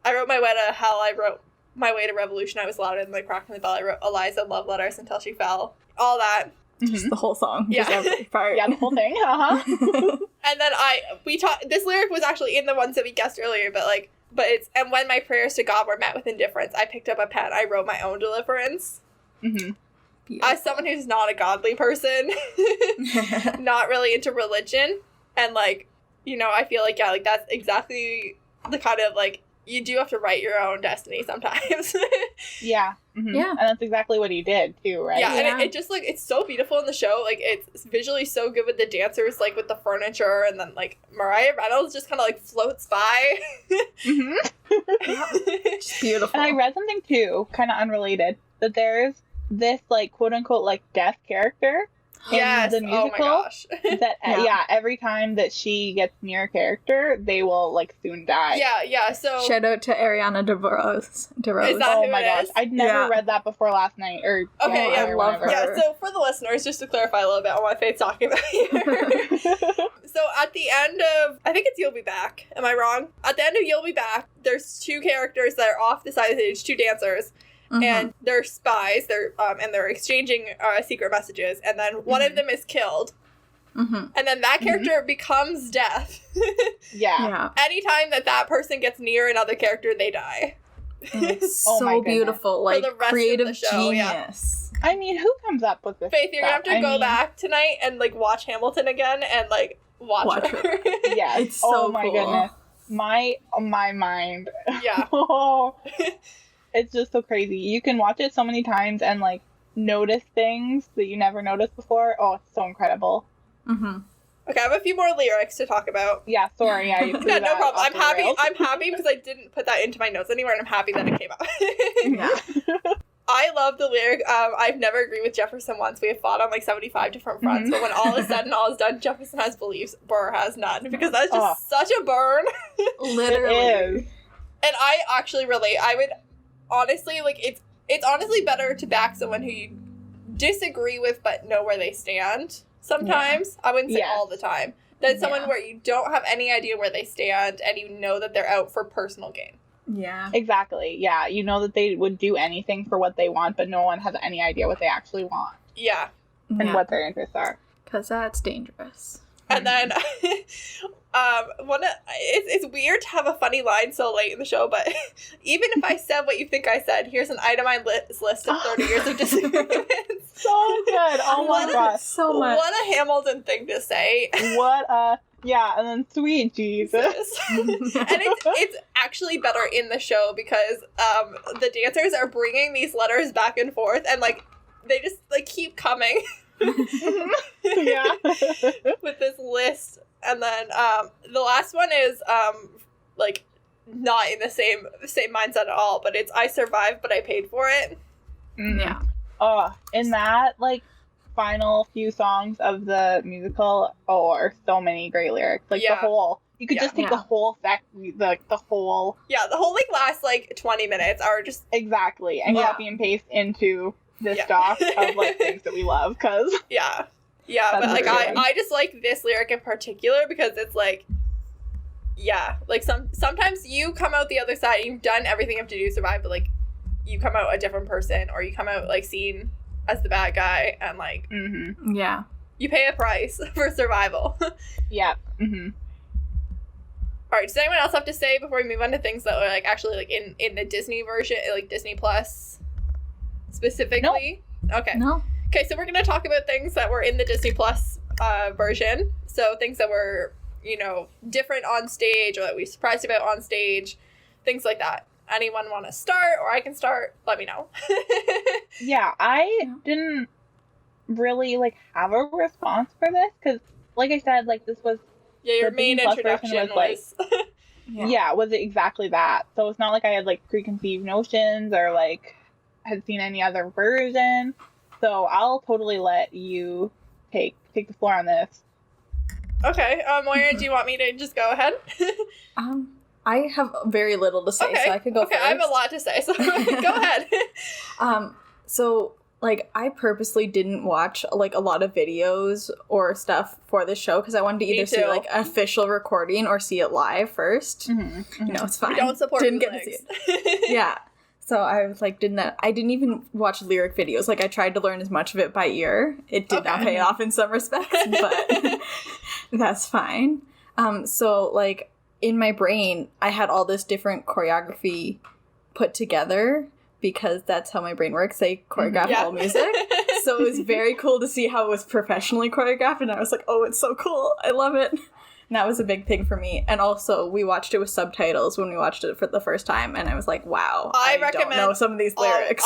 I wrote my way to hell, I wrote my way to revolution, I was louder than the cracking the bell, I wrote Eliza love letters until she fell. All that. Just the whole song. Yeah. Just every part. Yeah, the whole thing. And then this lyric was actually in the ones that we guessed earlier, but it's, and when my prayers to God were met with indifference, I picked up a pen, I wrote my own deliverance. As someone who's not a godly person, not really into religion, and, like, you know, I feel like, yeah, like, that's exactly the kind of, like, you do have to write your own destiny sometimes. Yeah. Yeah. And that's exactly what he did, too, right? Yeah, and it just, like, it's so beautiful in the show. Like, it's visually so good with the dancers, like, with the furniture, and then, like, Mariah Reynolds just kind of, like, floats by. It's beautiful. And I read something, too, kind of unrelated, that there's this, like, quote-unquote, like, death character in the musical. Oh my gosh. That every time that she gets near a character, they will, like, soon die. Yeah, so shout out to Ariana DeRose. Is that oh who my it gosh. is? I'd never read that before last night. Or okay, I love her. Yeah, so for the listeners, just to clarify a little bit on what Faith's talking about here. So at the end of, I think it's You'll Be Back. Am I wrong? At the end of You'll Be Back, there's two characters that are off the side of the stage, two dancers. And they're spies, and they're exchanging secret messages, and then one of them is killed. And then that character becomes death. Yeah. Anytime that person gets near another character, they die. And it's so beautiful, like, creative genius. I mean, who comes up with this Faith, you're gonna have to go back tonight and, like, watch Hamilton again and, like, watch her. Yeah, it's so my cool. Goodness. My mind. Yeah. It's just so crazy. You can watch it so many times and, like, notice things that you never noticed before. Oh, it's so incredible. Okay, I have a few more lyrics to talk about. Yeah, sorry. No problem. I'm happy because I didn't put that into my notes anywhere, and I'm happy that it came out. I love the lyric, I've never agreed with Jefferson once. We have fought on, like, 75 different fronts, but when all is said and all is done, Jefferson has beliefs, Burr has none. Because that's just such a burn. Literally. It is. And I actually relate. I would honestly, like, it's honestly better to back someone who you disagree with but know where they stand sometimes. I wouldn't say all the time. than someone where you don't have any idea where they stand and you know that they're out for personal gain. Yeah. Exactly. Yeah. You know that they would do anything for what they want, but no one has any idea what they actually want. Yeah. And what their interests are. Because that's dangerous. And then, it's weird to have a funny line so late in the show, but even if I said what you think I said, here's an itemized list of 30 years of disagreements. So good. Oh my gosh. So much. What a Hamilton thing to say. And then sweet Jesus. And it's actually better in the show because the dancers are bringing these letters back and forth, and, like, they just, like, keep coming. Yeah. With this list. And then the last one is like not in the same mindset at all, but it's I survived but I paid for it. Yeah. In that, like, final few songs of the musical are so many great lyrics. Like the whole you could just take the whole the whole like last like 20 minutes are just exactly and copy and paste into this doc of like things that we love, because but like I just like this lyric in particular because it's like like sometimes you come out the other side, you've done everything you have to do to survive, but like you come out a different person, or you come out like seen as the bad guy, and like you pay a price for survival. All right, does anyone else have to say before we move on to things that are like actually like in the Disney version, like Disney Plus specifically? No. Okay. No. Okay, so we're going to talk about things that were in the Disney Plus version. So things that were, you know, different on stage, or that we surprised about on stage, things like that. Anyone want to start, or I can start? Let me know. I didn't really like have a response for this because, like I said, like this was your main introduction was like, was it exactly that? So it's not like I had like preconceived notions or like had seen any other version. So I'll totally let you take the floor on this. Okay, Moira, do you want me to just go ahead? I have very little to say, so I could go first. Okay, I have a lot to say, so go ahead. So, like, I purposely didn't watch, like, a lot of videos or stuff for this show, because I wanted to either see, like, an official recording or see it live first. Mm-hmm. You know, it's fine. We don't support Didn't get to see it. Yeah. So I was like, I didn't even watch lyric videos. Like, I tried to learn as much of it by ear. It did not pay off in some respects, but that's fine. So, like, in my brain, I had all this different choreography put together because that's how my brain works. I choreograph all music. So it was very cool to see how it was professionally choreographed, and I was like, oh, it's so cool. I love it. And that was a big thing for me. And also, we watched it with subtitles when we watched it for the first time, and I was like, wow, I don't know some of these lyrics.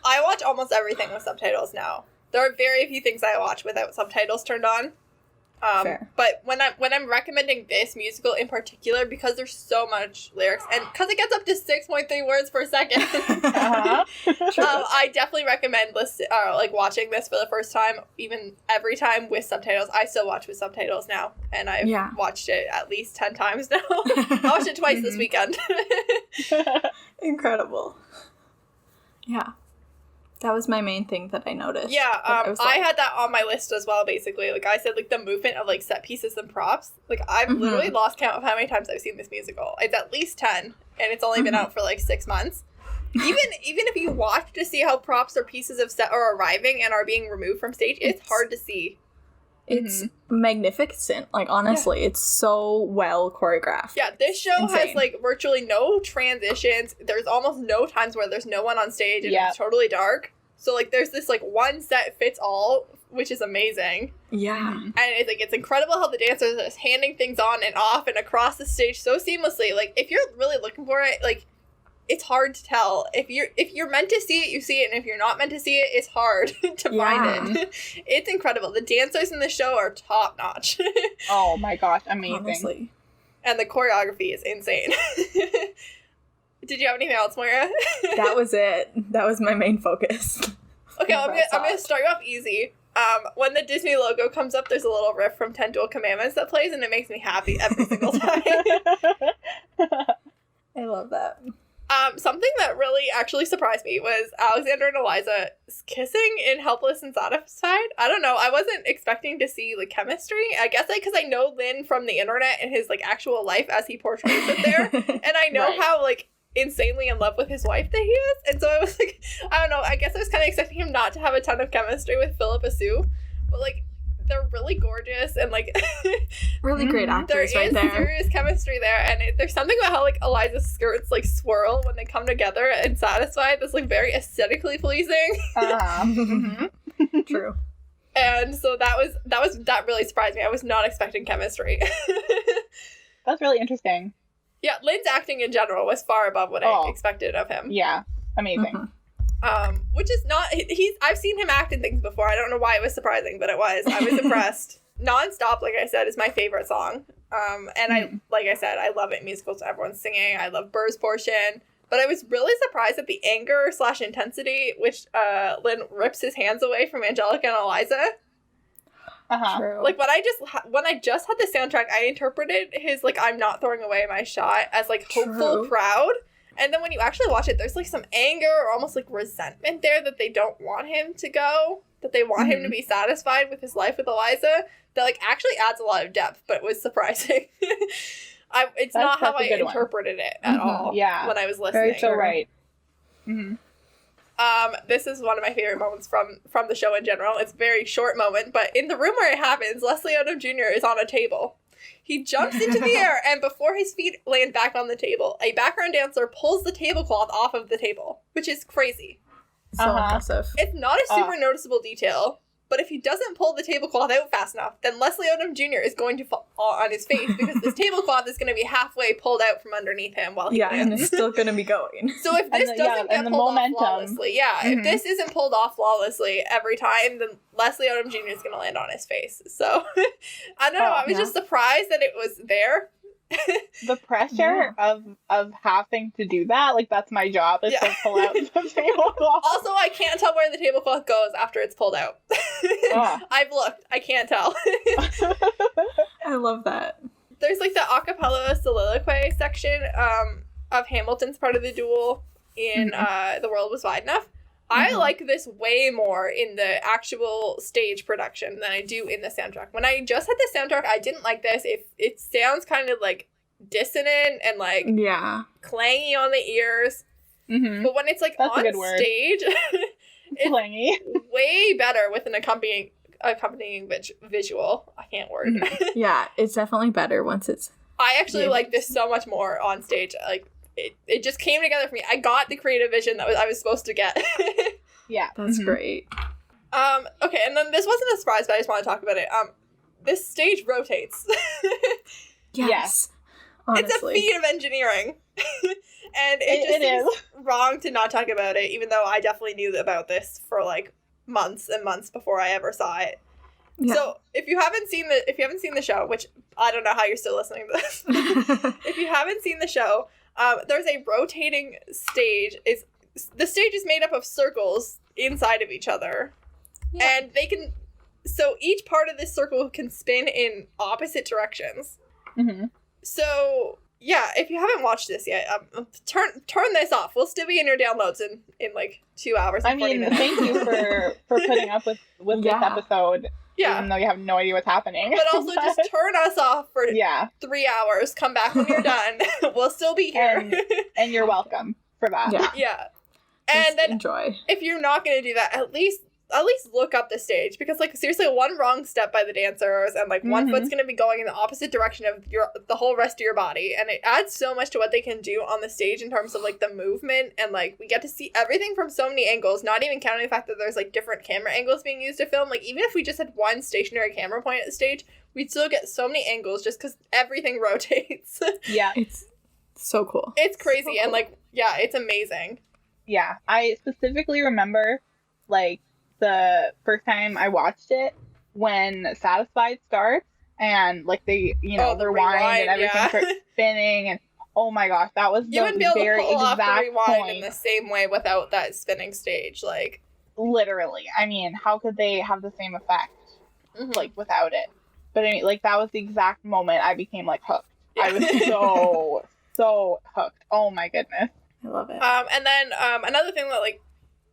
I watch almost everything with subtitles now. There are very few things I watch without subtitles turned on. Fair. But when I'm recommending this musical in particular, because there's so much lyrics, and because it gets up to 6.3 words per second, I definitely recommend watching this for the first time, even every time with subtitles. I still watch with subtitles now, and I've watched it at least 10 times now. I watched it twice this weekend. Incredible. Yeah. That was my main thing that I noticed. Yeah, I had that on my list as well, basically. Like I said, like the movement of like set pieces and props. Like I've literally lost count of how many times I've seen this musical. It's at least 10, and it's only been out for like 6 months. Even if you watch to see how props or pieces of set are arriving and are being removed from stage, it's hard to see. It's magnificent. Like, honestly, it's so well choreographed. Yeah, this show has, like, virtually no transitions. There's almost no times where there's no one on stage and it's totally dark. So, like, there's this, like, one set fits all, which is amazing. Yeah. And it's, like, it's incredible how the dancers are just handing things on and off and across the stage so seamlessly. Like, if you're really looking for it, like, it's hard to tell. If you're meant to see it, you see it, and if you're not meant to see it, it's hard to find it. It's incredible. The dancers in the show are top notch. Oh my gosh, amazing. Honestly. And the choreography is insane. Did you have anything else, Moira? That was it. That was my main focus. Okay, I'm gonna start you off easy. When the Disney logo comes up, there's a little riff from 10 Dual Commandments that plays, and it makes me happy every single time. I love that. Something that really actually surprised me was Alexander and Eliza kissing in Helpless and Satisfied. I don't know. I wasn't expecting to see, like, chemistry. I guess, like, because I know Lynn from the internet and his, like, actual life as he portrays it there. And I know how, like, insanely in love with his wife that he is. And so I was like, I don't know. I guess I was kind of expecting him not to have a ton of chemistry with Philippa Sue. But, like, they're really gorgeous and, like, really great actors right there. There is serious chemistry there, and there's something about how, like, Eliza's skirts, like, swirl when they come together and Satisfied that's, like, very aesthetically pleasing. True. And so that really surprised me. I was not expecting chemistry. That's really interesting. Yeah, Lynn's acting in general was far above what I expected of him. Yeah, amazing. Which is not, I've seen him act in things before. I don't know why it was surprising, but it was. I was impressed. Nonstop, like I said, is my favorite song. And like I said, I love it in musicals. Everyone's singing. I love Burr's portion. But I was really surprised at the anger / intensity, which Lynn rips his hands away from Angelica and Eliza. True. Like, when I just had the soundtrack, I interpreted his, like, I'm not throwing away my shot as, like, hopeful, proud. And then when you actually watch it, there's, like, some anger or almost, like, resentment there that they don't want him to go, that they want him to be satisfied with his life with Eliza, that, like, actually adds a lot of depth, but was surprising. It's not how I interpreted it at all when I was listening. Very so right. This is one of my favorite moments from the show in general. It's a very short moment, but in the room where it happens, Leslie Odom Jr. is on a table. He jumps into the air, and before his feet land back on the table, a background dancer pulls the tablecloth off of the table, which is crazy. So impressive. It's not a super noticeable detail, but if he doesn't pull the tablecloth out fast enough, then Leslie Odom Jr. is going to fall on his face because this tablecloth is going to be halfway pulled out from underneath him while he lands. And it's still going to be going. So if this doesn't get pulled off flawlessly, if this isn't pulled off flawlessly every time, then Leslie Odom Jr. is going to land on his face. So I don't know. I was just surprised that it was there. The pressure of having to do that, like, that's my job, is to pull out the tablecloth. Also, I can't tell where the tablecloth goes after it's pulled out. I've looked. I can't tell. I love that. There's, like, the a cappella soliloquy section of Hamilton's part of the duel in The World Was Wide Enough. I like this way more in the actual stage production than I do in the soundtrack. When I just had the soundtrack, I didn't like this. It sounds kind of, like, dissonant and, like, clangy on the ears. But when it's, like, on stage, it's clangy. Way better with an accompanying visual. I can't word. Yeah, it's definitely better once it's... I actually like this so much more on stage. Like, it just came together for me. I got the creative vision that I was supposed to get. Yeah. That's great. Okay, and then this wasn't a surprise, but I just want to talk about it. This stage rotates. Yes. Honestly. It's a feat of engineering. And it is wrong to not talk about it, even though I definitely knew about this for, like, months and months before I ever saw it. Yeah. So if you haven't seen the show, which I don't know how you're still listening to this, if you haven't seen the show, there's a rotating stage. The stage is made up of circles inside of each other, and so each part of this circle can spin in opposite directions. So yeah, if you haven't watched this yet, turn this off. We'll still be in your downloads in like 2 hours. And 40 minutes. Thank you for putting up with this episode. Yeah. Even though you have no idea what's happening. But also just turn us off for 3 hours. Come back when you're done. We'll still be here. And you're welcome for that. Yeah. And just then enjoy. If you're not going to do that, at least look up the stage, because, like, seriously, one wrong step by the dancers and, like, one foot's going to be going in the opposite direction of the whole rest of your body, and it adds so much to what they can do on the stage in terms of, like, the movement, and, like, we get to see everything from so many angles, not even counting the fact that there's, like, different camera angles being used to film. Like, even if we just had one stationary camera point at the stage, we'd still get so many angles just because everything rotates. Yeah. It's so cool. It's crazy, so cool. And, like, yeah, it's amazing. Yeah, I specifically remember, like, the first time I watched it, when Satisfied starts, and, like, they, the rewind and everything starts spinning, and oh my gosh, that was you wouldn't be able to pull off the rewind in the same way without that spinning stage, like. Literally. I mean, how could they have the same effect, like, without it? But I mean, like, that was the exact moment I became, like, hooked. Yeah. I was so hooked. Oh my goodness. I love it. And then another thing that like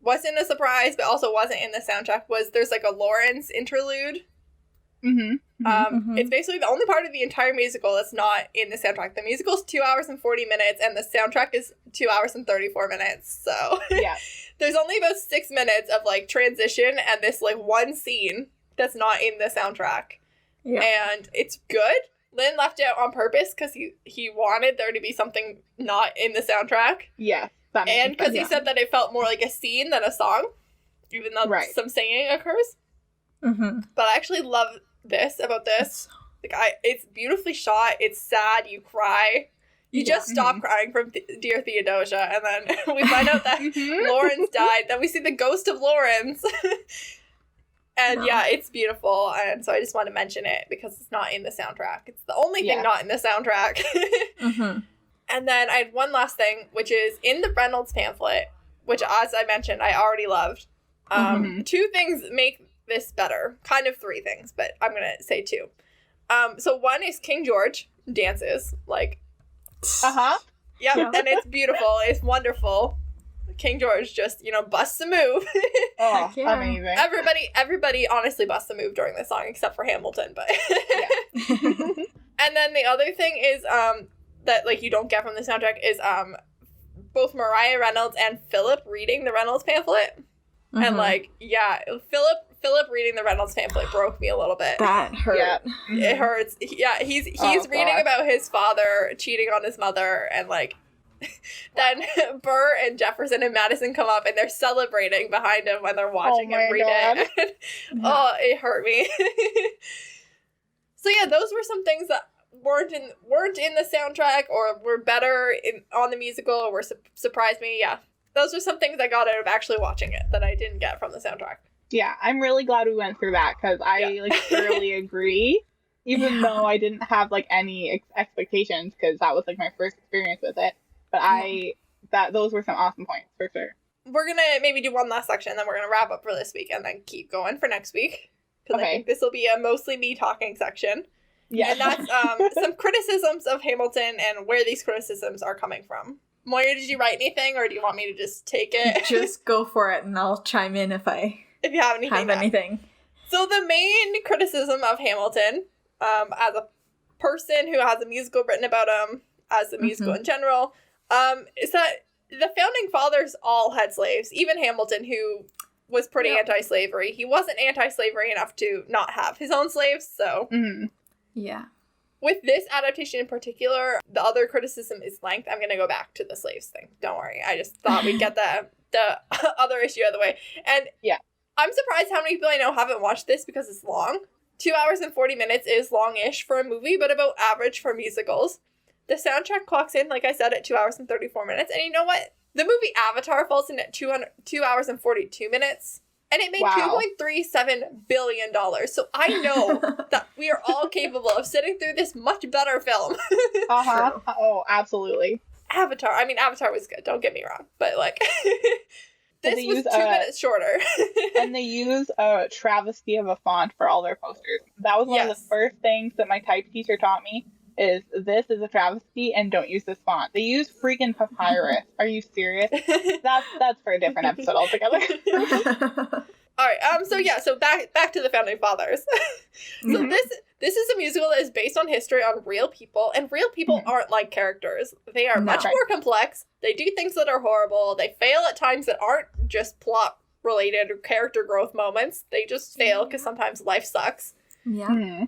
wasn't a surprise but also wasn't in the soundtrack was there's like a Lawrence interlude. It's basically the only part of the entire musical that's not in the soundtrack. The musical's 2 hours and 40 minutes, and the soundtrack is 2 hours and 34 minutes. So yeah, there's only about 6 minutes of like transition and this like one scene that's not in the soundtrack. Yeah. And it's good. Lynn left it out on purpose because he wanted there to be something not in the soundtrack. Yeah. And because he said that it felt more like a scene than a song, even though some singing occurs. But I actually love this about this. Like, it's beautifully shot. It's sad. You cry. You just stop crying from Dear Theodosia, and then we find out that Lawrence died. Then we see the ghost of Lawrence. And yeah, it's beautiful. And so I just want to mention it because it's not in the soundtrack. It's the only thing not in the soundtrack. And then I had one last thing, which is in the Reynolds pamphlet, which, as I mentioned, I already loved. 2 things make this better. Kind of 3 things, but I'm going to say 2. So one is King George dances. Like, Yep, and it's beautiful. It's wonderful. King George just, busts a move. Amazing. Everybody honestly busts a move during this song, except for Hamilton, but... And then the other thing is, that, like, you don't get from the soundtrack is, both Mariah Reynolds and Philip reading the Reynolds pamphlet. And, like, Philip reading the Reynolds pamphlet broke me a little bit. That hurt. Yeah. It hurts. Yeah, he's reading about his father cheating on his mother, and, like, then Burr and Jefferson and Madison come up and they're celebrating behind him when they're watching him read it. It hurt me. So yeah, those were some things that weren't in the soundtrack or were better on the musical or surprised me. Yeah, those are some things I got out of actually watching it that I didn't get from the soundtrack. Yeah, I'm really glad we went through that because I thoroughly agree. Even though I didn't have like any expectations because that was like my first experience with it. But those were some awesome points for sure. We're gonna maybe do one last section, then we're gonna wrap up for this week and then keep going for next week. Because I think this will be a mostly me talking section. Yeah. And that's some criticisms of Hamilton and where these criticisms are coming from. Moira, did you write anything or do you want me to just take it? Just go for it and I'll chime in if you have anything. So the main criticism of Hamilton, as a person who has a musical written about him, as a musical in general, is that the founding fathers all had slaves. Even Hamilton, who was pretty anti-slavery. He wasn't anti-slavery enough to not have his own slaves, so... Yeah. With this adaptation in particular, the other criticism is length. I'm going to go back to the slaves thing. Don't worry. I just thought we'd get the other issue out of the way. And I'm surprised how many people I know haven't watched this because it's long. 2 hours and 40 minutes is long-ish for a movie, but about average for musicals. The soundtrack clocks in, like I said, at 2 hours and 34 minutes. And you know what? The movie Avatar falls in at 2 hours and 42 minutes. And it made $2.37 billion. So I know that we are all capable of sitting through this much better film. Oh, absolutely. Avatar was good. Don't get me wrong. But, like, this was 2 minutes shorter. And they use a travesty of a font for all their posters. That was one of the first things that my type teacher taught me. This is a travesty and don't use this font. They use freaking papyrus. Are you serious? That's for a different episode altogether. Alright, so back to the founding fathers. So this is a musical that is based on history on real people, and real people aren't like characters. They are much more complex. They do things that are horrible. They fail at times that aren't just plot related or character growth moments. They just fail because sometimes life sucks. Yeah. And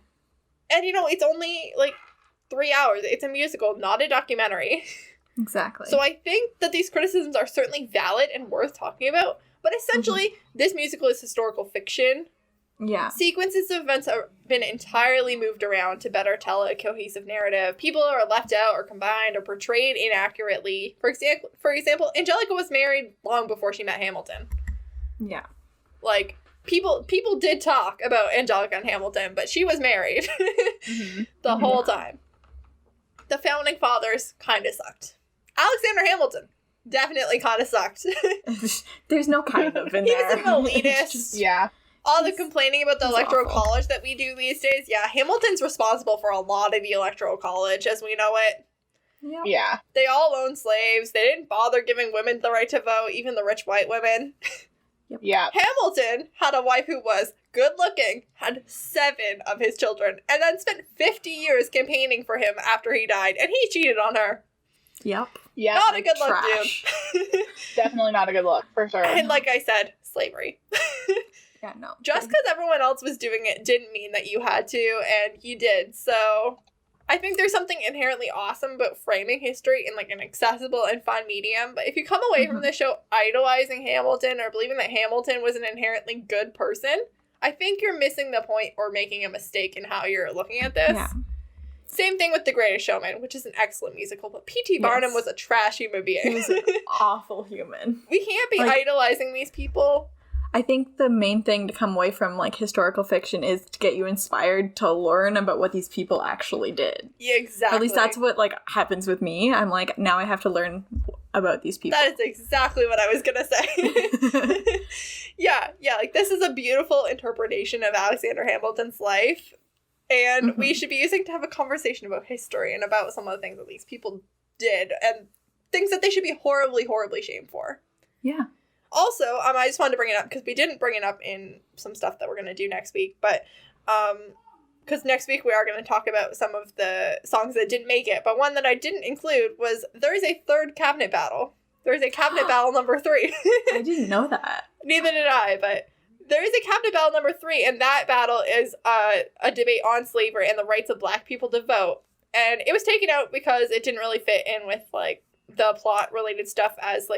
it's only like 3 hours. It's a musical, not a documentary. Exactly. So I think that these criticisms are certainly valid and worth talking about. But essentially, this musical is historical fiction. Yeah. Sequences of events have been entirely moved around to better tell a cohesive narrative. People are left out or combined or portrayed inaccurately. For example, Angelica was married long before she met Hamilton. Yeah. Like, people did talk about Angelica and Hamilton, but she was married the whole time. The founding fathers kind of sucked. Alexander Hamilton definitely kind of sucked. There's no kind of in there. He was an elitist. All the complaining about the electoral college that we do these days. Yeah, Hamilton's responsible for a lot of the electoral college as we know it. Yep. Yeah. They all owned slaves. They didn't bother giving women the right to vote, even the rich white women. Yep. Yeah. Hamilton had a wife who was good looking, had 7 of his children, and then spent 50 years campaigning for him after he died, and he cheated on her. Yep. Yeah. Not a good look, Trash. dude. Definitely not a good look, for sure. And like I said, slavery. Yeah, no. Just because everyone else was doing it didn't mean that you had to, and you did. So I think there's something inherently awesome about framing history in like an accessible and fun medium. But if you come away from the show idolizing Hamilton or believing that Hamilton was an inherently good person, I think you're missing the point or making a mistake in how you're looking at this. Yeah. Same thing with The Greatest Showman, which is an excellent musical, but P.T. Barnum was a trash human being. He was an awful human. We can't be Like, idolizing these people. I think the main thing to come away from like historical fiction is to get you inspired to learn about what these people actually did. Yeah, exactly. At least that's what like happens with me. I'm like, now I have to learn about these people. That is exactly what I was gonna say. yeah, like this is a beautiful interpretation of Alexander Hamilton's life, and we should be using to have a conversation about history and about some of the things that these people did and things that they should be horribly, horribly shamed for. Yeah. Also, I just wanted to bring it up because we didn't bring it up in some stuff that we're going to do next week, but because next week we are going to talk about some of the songs that didn't make it, but one that I didn't include was there is a 3rd cabinet battle. There is a cabinet battle number 3. I didn't know that. Neither did I, but there is a cabinet battle number 3, and that battle is a debate on slavery and the rights of Black people to vote. And it was taken out because it didn't really fit in with like the plot related stuff as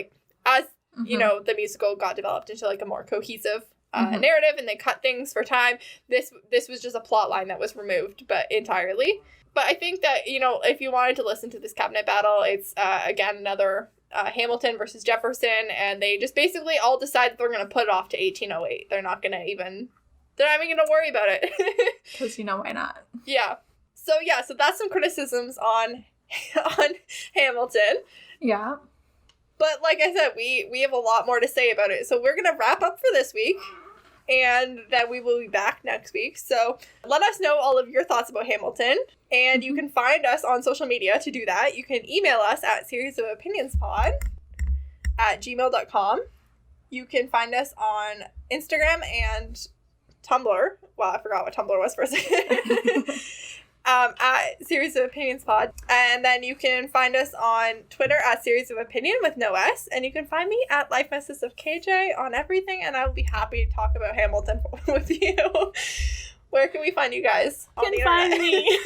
you know, the musical got developed into like a more cohesive narrative, and they cut things for time. This was just a plot line that was removed, but entirely. But I think that, you know, if you wanted to listen to this cabinet battle, it's again another Hamilton versus Jefferson, and they just basically all decide that they're going to put it off to 1808. They're not even going to worry about it. Because, you know, why not? Yeah. So that's some criticisms on Hamilton. Yeah. But like I said, we have a lot more to say about it. So we're going to wrap up for this week, and then we will be back next week. So let us know all of your thoughts about Hamilton, and you can find us on social media to do that. You can email us at seriesofopinionspod@gmail.com. You can find us on Instagram and Tumblr. Well, I forgot what Tumblr was for a second. At Series of Opinions Pod. And then you can find us on Twitter at Series of Opinion with no S. And you can find me at Life Messes of KJ on everything. And I will be happy to talk about Hamilton with you. Where can we find you guys? You can find me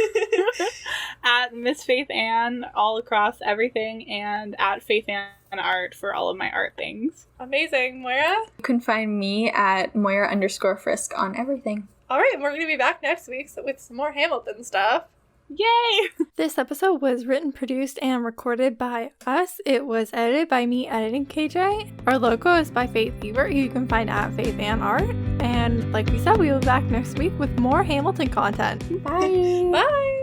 at Miss Faith Ann all across everything, and at Faith Ann Art for all of my art things. Amazing. Moira? You can find me at Moira_Frisk on everything. All right, we're going to be back next week with some more Hamilton stuff. Yay! This episode was written, produced, and recorded by us. It was edited by me, editing KJ. Our logo is by Faith Beaver, who you can find at Faith Ann Art. And like we said, we will be back next week with more Hamilton content. Bye! Bye!